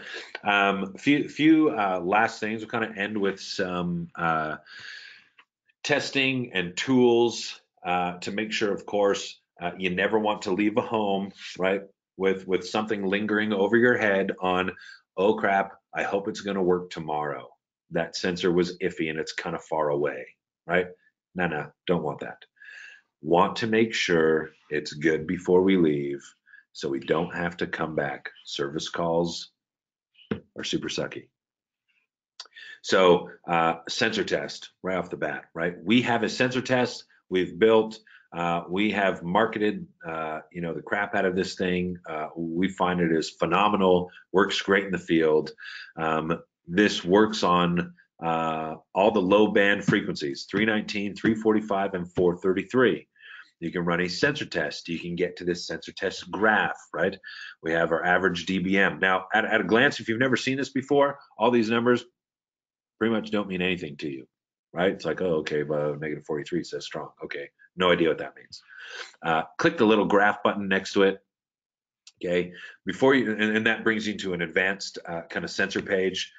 few last things. We'll kind of end with some testing and tools to make sure, of course, you never want to leave a home, right, with something lingering over your head on, oh crap, I hope it's going to work tomorrow. That sensor was iffy and it's kind of far away, right? No, don't want that. Want to make sure it's good before we leave, so we don't have to come back. Service calls are super sucky. So sensor test right off the bat, right? We have a sensor test we've built. We have marketed, you know, the crap out of this thing. We find it is phenomenal, works great in the field. This works on all the low band frequencies, 319, 345, and 433. You can run a sensor test. You can get to this sensor test graph, right? We have our average dBm. Now, at a glance, if you've never seen this before, all these numbers pretty much don't mean anything to you, right? It's like, oh, okay, but negative 43 says strong. Okay, no idea what that means. Click the little graph button next to it. Okay, before you, and that brings you to an advanced kind of sensor page.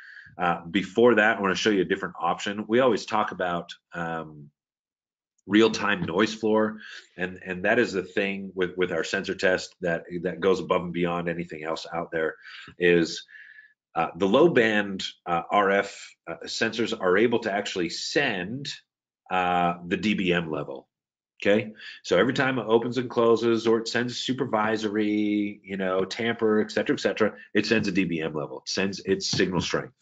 Before that, I want to show you a different option. We always talk about real-time noise floor, and that is the thing with our sensor test that goes above and beyond anything else out there. Is the low band RF sensors are able to actually send the dBm level. Okay, so every time it opens and closes, or it sends supervisory, you know, tamper, et cetera, it sends a dBm level. It sends its signal strength.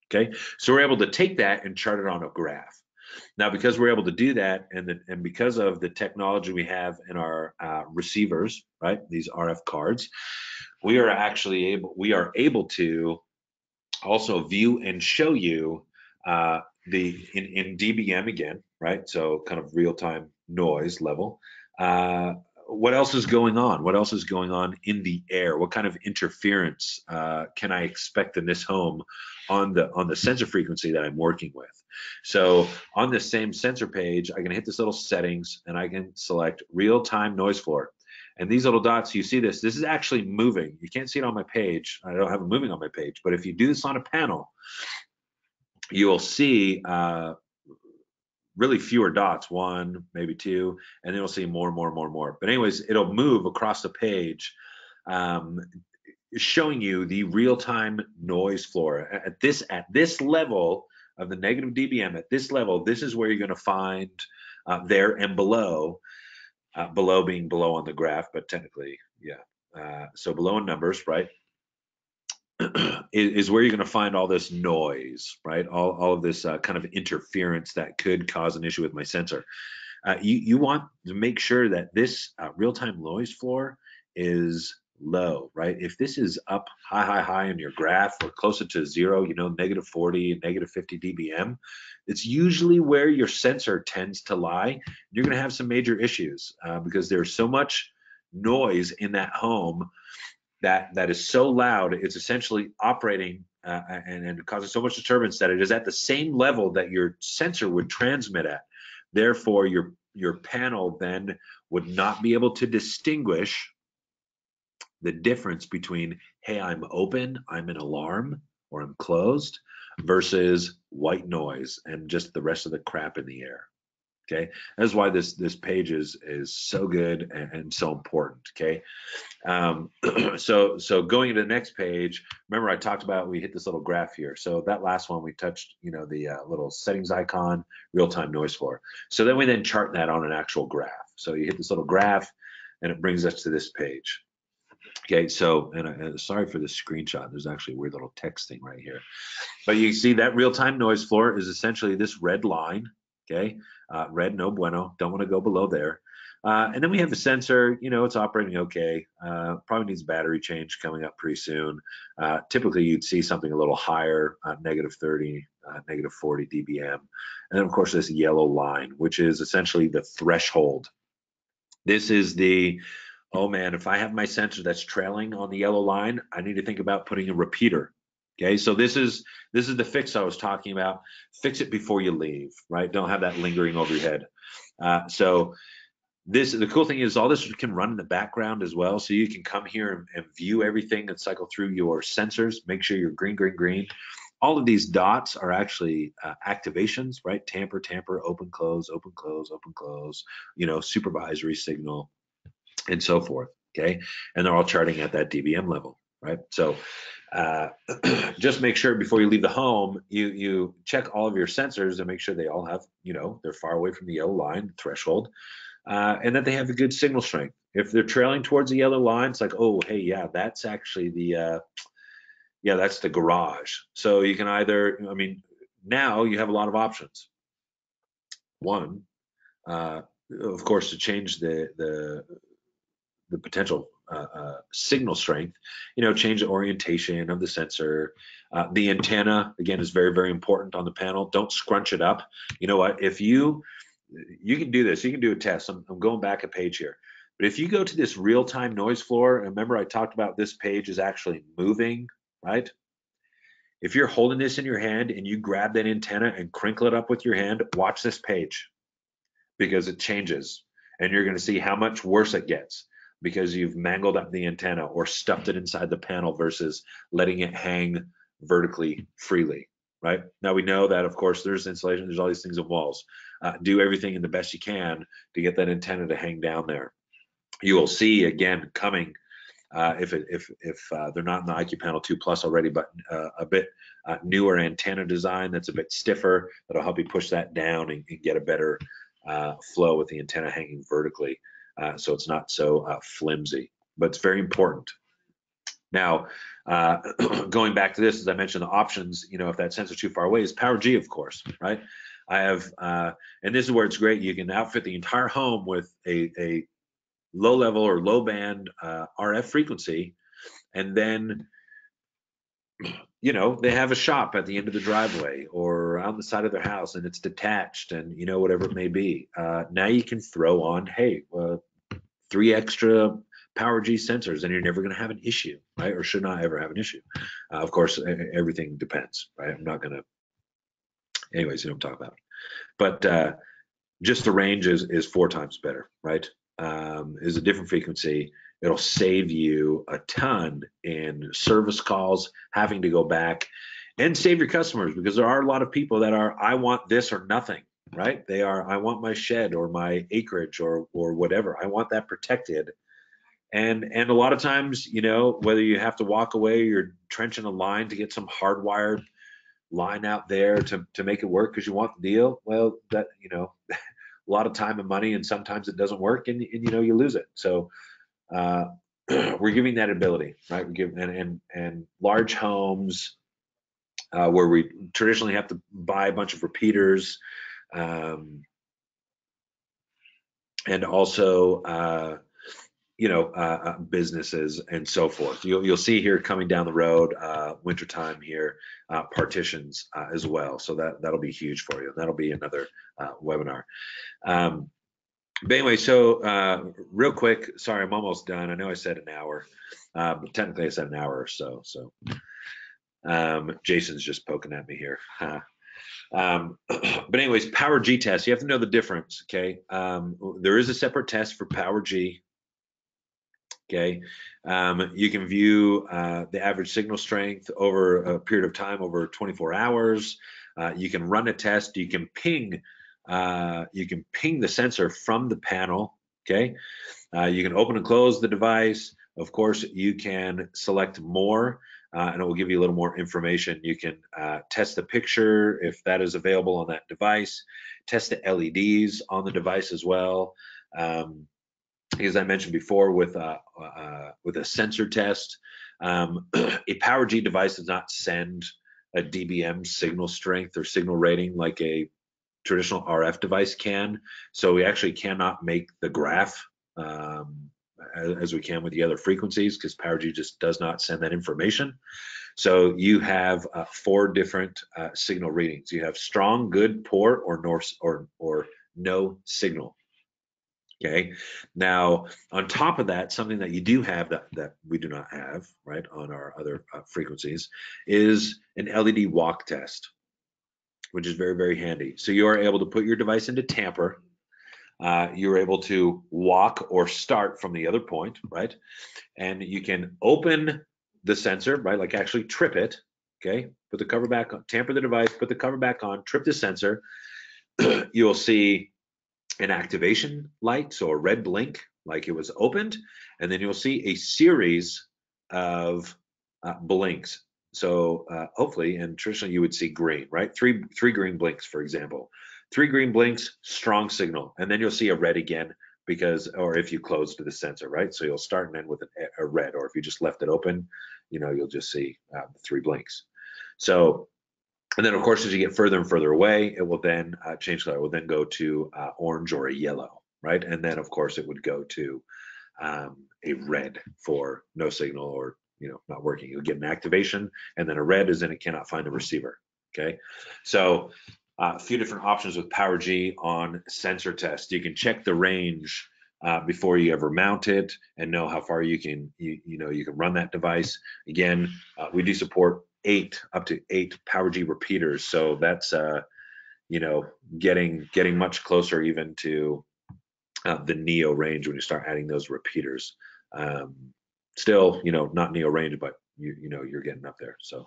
Okay, so we're able to take that and chart it on a graph. Now, because we're able to do that, and because of the technology we have in our receivers, right, these RF cards, we are able to also view and show you in dBm again, right? So kind of real-time noise level. What else is going on? What else is going on in the air? What kind of interference can I expect in this home on the sensor frequency that I'm working with? So on this same sensor page, I can hit this little settings and I can select real-time noise floor. And these little dots, you see this is actually moving. You can't see it on my page. I don't have it moving on my page, but if you do this on a panel, you will see really fewer dots, one, maybe two, and then you'll see more and more and more and more. But anyways, it'll move across the page, showing you the real-time noise floor. At this level of the negative dBm, at this level, this is where you're going to find there and below, below being below on the graph, but technically, yeah. So below in numbers, right, is where you're going to find all this noise, right? All of this kind of interference that could cause an issue with my sensor. You want to make sure that this real-time noise floor is low, right? If this is up high in your graph or closer to zero, you know, negative 40, negative 50 dBm, it's usually where your sensor tends to lie. You're going to have some major issues because there's so much noise in that home that is so loud, it's essentially operating and causing so much disturbance that it is at the same level that your sensor would transmit at. Therefore, your panel then would not be able to distinguish the difference between, hey, I'm open, I'm an alarm, or I'm closed, versus white noise and just the rest of the crap in the air. Okay, that's why this page is so good and so important. Okay, so going to the next page, remember I talked about, we hit this little graph here. So that last one we touched, you know, the little settings icon, real-time noise floor. So then we chart that on an actual graph. So you hit this little graph and it brings us to this page. Okay, so, and sorry for this screenshot, there's actually a weird little text thing right here. But you see that real-time noise floor is essentially this red line. Okay, red, no bueno, don't want to go below there. And then we have the sensor, you know, it's operating okay. Probably needs battery change coming up pretty soon. Typically you'd see something a little higher, negative 30, negative 40 dBm. And then of course this yellow line, which is essentially the threshold. This is the, oh man, if I have my sensor that's trailing on the yellow line, I need to think about putting a repeater. Okay, so this is the fix I was talking about. Fix it before you leave, right? Don't have that lingering over your head. So the cool thing is all this can run in the background as well. So you can come here and view everything and cycle through your sensors. Make sure you're green, green, green. All of these dots are actually activations, right? Tamper, tamper, open, close, open, close, open, close, you know, supervisory signal, and so forth. Okay, and they're all charting at that dBm level, right? So just make sure before you leave the home, you check all of your sensors and make sure they all have, you know, they're far away from the yellow line threshold, and that they have a good signal strength. If they're trailing towards the yellow line, it's like, oh, hey, yeah, that's actually the, yeah, that's the garage. So you can either, I mean, now you have a lot of options. One, of course, to change the potential signal strength, you know, change the orientation of the sensor. The antenna, again, is very, very important on the panel. Don't scrunch it up. You know what? If you can do this, you can do a test. I'm going back a page here. But if you go to this real-time noise floor, and remember I talked about this page is actually moving, right? If you're holding this in your hand and you grab that antenna and crinkle it up with your hand, watch this page because it changes. And you're going to see how much worse it gets because you've mangled up the antenna or stuffed it inside the panel versus letting it hang vertically freely, right? Now we know that, of course, there's insulation, there's all these things in walls. Do everything in the best you can to get that antenna to hang down there. You will see, again, coming, if they're not in the IQ Panel 2 Plus already, but a bit newer antenna design that's a bit stiffer, that'll help you push that down and get a better flow with the antenna hanging vertically, so it's not so flimsy, but it's very important. Now, going back to this, as I mentioned, the options, you know, if that sensor's too far away, is PowerG, of course, right? I have, and this is where it's great, you can outfit the entire home with a low level or low band RF frequency and then you know, they have a shop at the end of the driveway or on the side of their house and it's detached and, you know, whatever it may be. Now you can throw on, hey, 3 extra PowerG sensors and you're never going to have an issue, right? Or should not ever have an issue. Of course, everything depends, right? I'm not going to, anyways, you don't talk about it. But just the range is 4 times better, right? Is a different frequency. It'll save you a ton in service calls, having to go back, and save your customers, because there are a lot of people that are, I want this or nothing, right? They are, I want my shed or my acreage or whatever. I want that protected. And a lot of times, you know, whether you have to walk away, you're trenching a line to get some hardwired line out there to make it work because you want the deal. Well, that, you know, a lot of time and money, and sometimes it doesn't work, and you know, you lose it. So we're giving that ability, right? We give, and large homes where we traditionally have to buy a bunch of repeaters, and also you know, businesses and so forth. You'll see here coming down the road, wintertime here, partitions as well. So that'll be huge for you. That'll be another webinar. But anyway, so real quick, sorry, I'm almost done. I know I said an hour, but technically I said an hour or so. So Jason's just poking at me here. But anyways, PowerG test, you have to know the difference, okay? There is a separate test for PowerG. Okay, you can view the average signal strength over a period of time, over 24 hours. You can run a test. You can ping the sensor from the panel. Okay, you can open and close the device. Of course, you can select more, and it will give you a little more information. You can test the picture if that is available on that device. Test the LEDs on the device as well. As I mentioned before, with a sensor test, a PowerG device does not send a dBm signal strength or signal rating like a traditional RF device can. So we actually cannot make the graph as we can with the other frequencies, because PowerG just does not send that information. So you have 4 different signal readings. You have strong, good, poor, or no signal. Okay, now on top of that, something that you do have that we do not have, right, on our other frequencies, is an LED walk test, which is very, very handy. So you are able to put your device into tamper. You're able to walk or start from the other point, right? And you can open the sensor, right, like actually trip it, okay? Put the cover back on, tamper the device, put the cover back on, trip the sensor. You'll see an activation light, so a red blink like it was opened, and then you'll see a series of blinks. So hopefully, and traditionally you would see green, right? Three green blinks, for example. 3 green blinks, strong signal, and then you'll see a red again, because, or if you closed the sensor, right? So you'll start and end with a red, or if you just left it open, you know, you'll just see 3 blinks. So, and then of course, as you get further and further away, it will then change color. It will then go to orange or a yellow, right? And then of course it would go to a red for no signal, or, you know, not working. You'll get an activation, and then a red is in it cannot find the receiver. Okay, so a few different options with PowerG on sensor test. You can check the range before you ever mount it and know how far you can you can run that device. Again, we do support up to 8 PowerG repeaters, so that's you know, getting much closer even to the Neo range when you start adding those repeaters. Still, you know, not Neo range, but you know, you're getting up there. So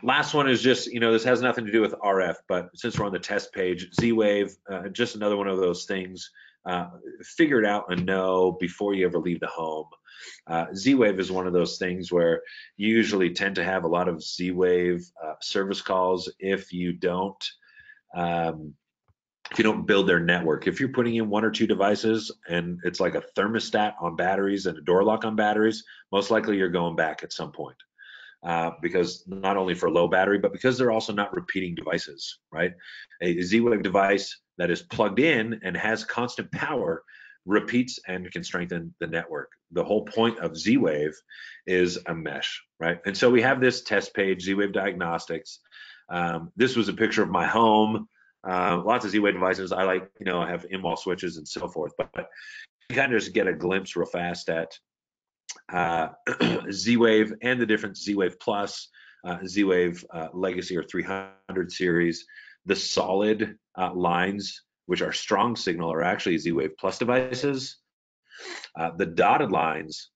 last one is just, you know, this has nothing to do with RF, but since we're on the test page, Z-Wave, just another one of those things. Figure it out and know before you ever leave the home. Z-Wave is one of those things where you usually tend to have a lot of Z-Wave service calls if you don't build their network. If you're putting in 1 or 2 devices and it's like a thermostat on batteries and a door lock on batteries, most likely you're going back at some point. Because not only for low battery, but because they're also not repeating devices, right? A Z-Wave device that is plugged in and has constant power repeats and can strengthen the network. The whole point of Z-Wave is a mesh, right? And so we have this test page, Z-Wave Diagnostics. This was a picture of my home. Lots of Z-Wave devices. I like, I have in-wall switches and so forth, but you kind of just get a glimpse real fast at Z-Wave and the different Z-Wave Plus, Z-Wave Legacy or 300 series. The solid lines, which are strong signal, are actually Z-Wave Plus devices. The dotted lines,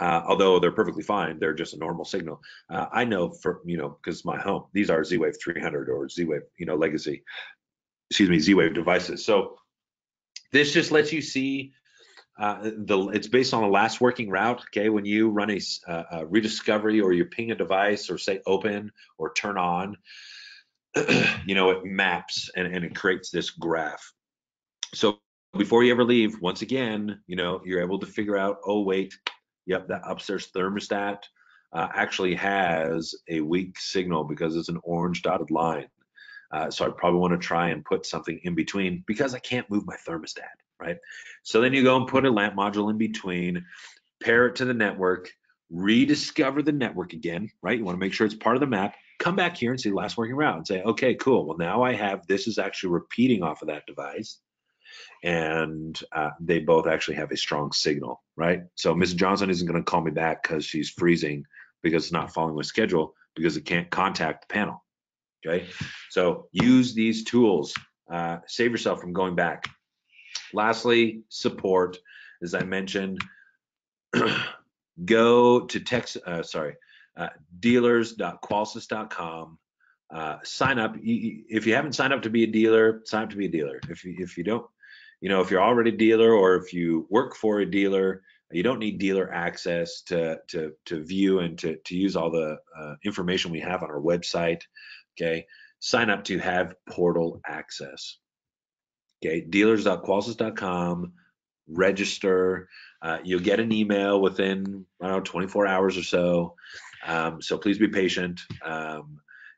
although they're perfectly fine, they're just a normal signal. I know because my home, these are Z-Wave 300 or Z-Wave, Legacy, Z-Wave devices. So this just lets you see it's based on the last working route. Okay, when you run a rediscovery or you ping a device or say open or turn on, it maps and it creates this graph. So before you ever leave, once again, you're able to figure out, oh wait, yep, that upstairs thermostat actually has a weak signal because it's an orange dotted line. So I probably want to try and put something in between because I can't move my thermostat, right? So then you go and put a lamp module in between, pair it to the network, rediscover the network again, right? You want to make sure it's part of the map. Come back here and see the last working route and say, okay, cool. Well, now I have, this is actually repeating off of that device. And they both actually have a strong signal, right? So Ms. Johnson isn't going to call me back because she's freezing because it's not following with schedule because it can't contact the panel. Okay, so use these tools. Save yourself from going back. Lastly, support. As I mentioned, go to dealers.qualsys.com. Sign up. If you haven't signed up to be a dealer, sign up to be a dealer. If you don't, if you're already a dealer or if you work for a dealer, you don't need dealer access to view and to use all the information we have on our website. Okay, sign up to have portal access. Okay, dealers.qualsys.com, register. You'll get an email within 24 hours or so. So please be patient.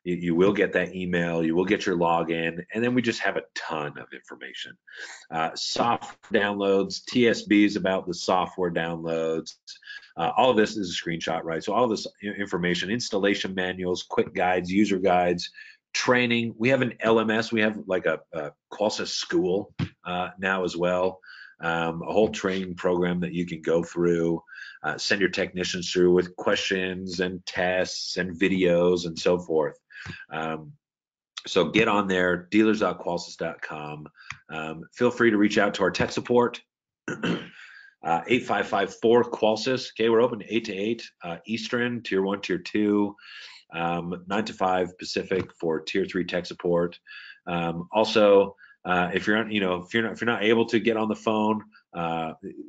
You will get that email. You will get your login, and then we just have a ton of information. Software downloads, TSBs about the software downloads. All of this is a screenshot, right? So all of this information, installation manuals, quick guides, user guides, training. We have an LMS. We have like a Colsys school now as well. A whole training program that you can go through, send your technicians through with questions and tests and videos and so forth. So get on there, dealers.qualsys.com. Feel free to reach out to our tech support. 8554-QUALCYS. Okay, we're open 8 to 8 Eastern, Tier 1, Tier 2, 9 to 5 Pacific for Tier 3 tech support. Also, if you're not able to get on the phone,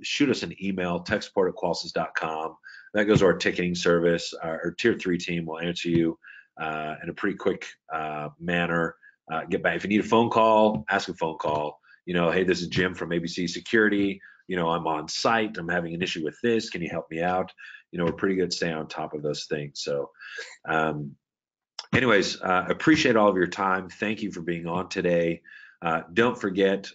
shoot us an email, techsupport@qualsys.com. That goes to our ticketing service. Our Tier 3 team will answer you in a pretty quick manner. Get back if you need a phone call, ask a phone call. Hey, this is Jim from ABC Security. I'm on site. I'm having an issue with this. Can you help me out? We're pretty good at staying on top of those things. So, anyways, appreciate all of your time. Thank you for being on today. Don't forget,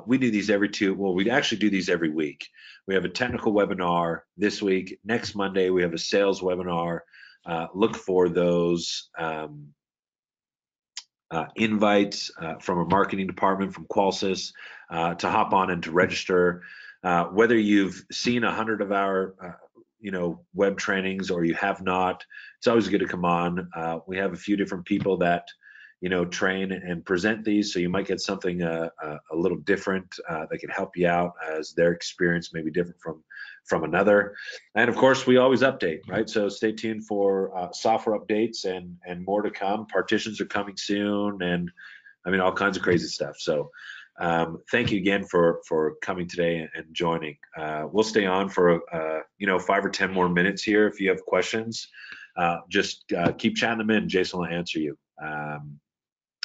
we do these we actually do these every week. We have a technical webinar this week. Next Monday, we have a sales webinar. Look for those invites from our marketing department from Colsys to hop on and to register. Whether you've seen 100 of our web trainings or you have not, it's always good to come on. We have a few different people that train and present these, so you might get something a little different that can help you out as their experience may be different from another. And of course, we always update, right? So stay tuned for software updates and more to come. Partitions are coming soon, and all kinds of crazy stuff. So thank you again for coming today and joining. We'll stay on for 5 or 10 more minutes here. If you have questions, just keep chatting them in. Jason will answer you.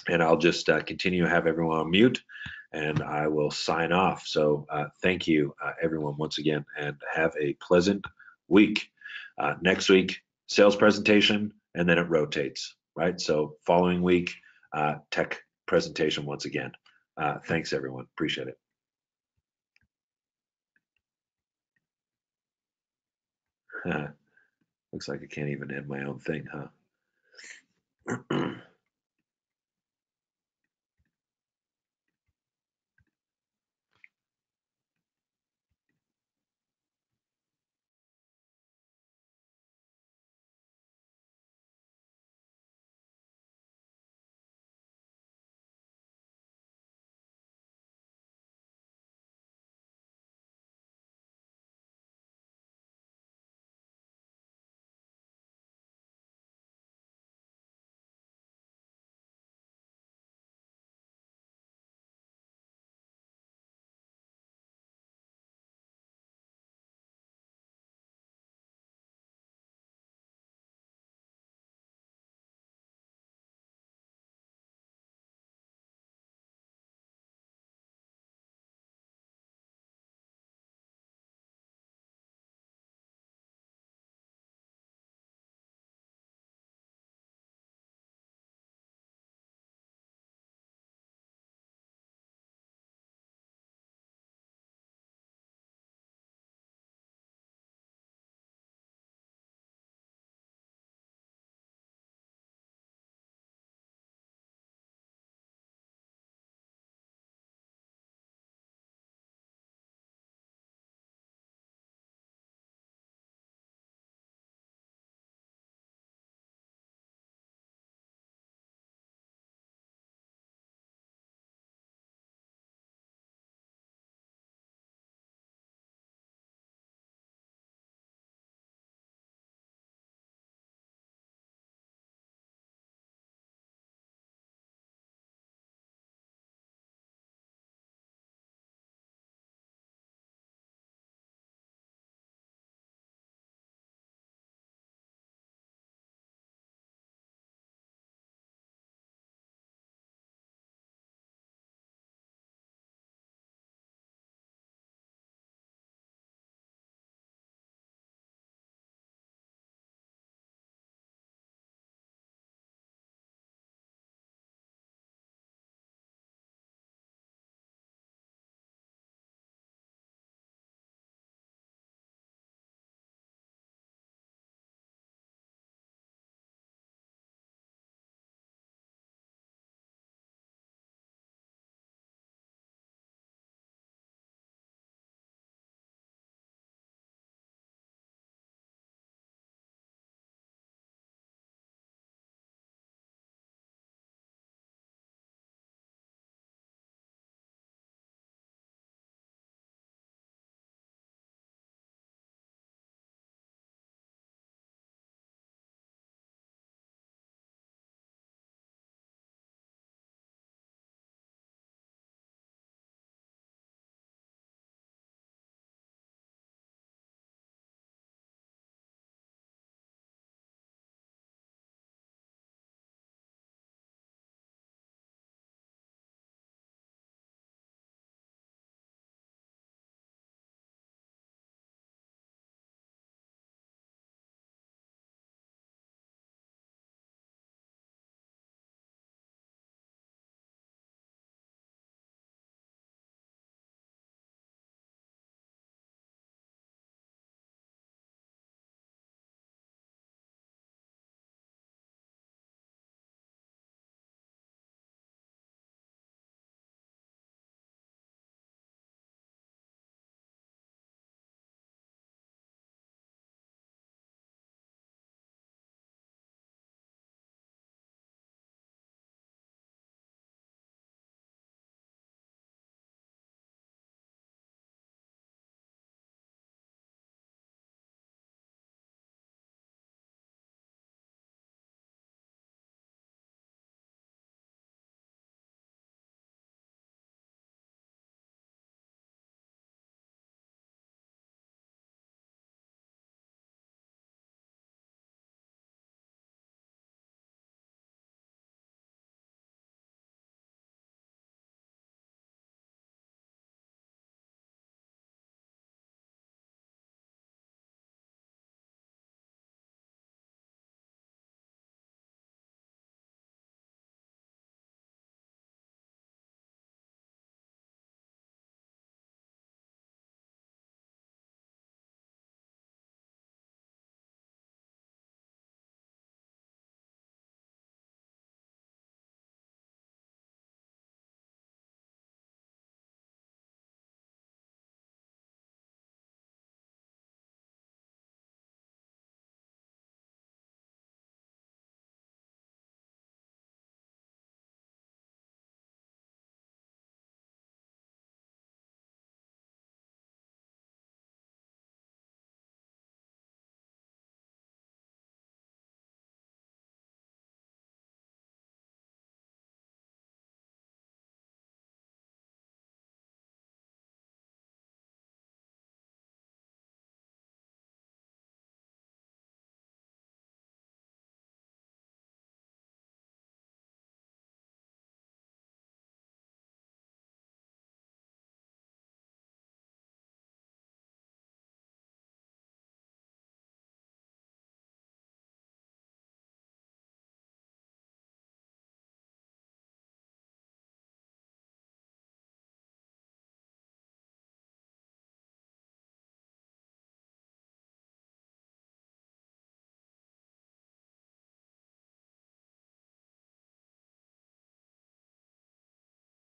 And I'll just continue to have everyone on mute, and I will sign off. So thank you, everyone, once again, and have a pleasant week. Next week, sales presentation, and then it rotates, right? So following week, tech presentation once again. Thanks, everyone. Appreciate it. Looks like I can't even end my own thing, huh?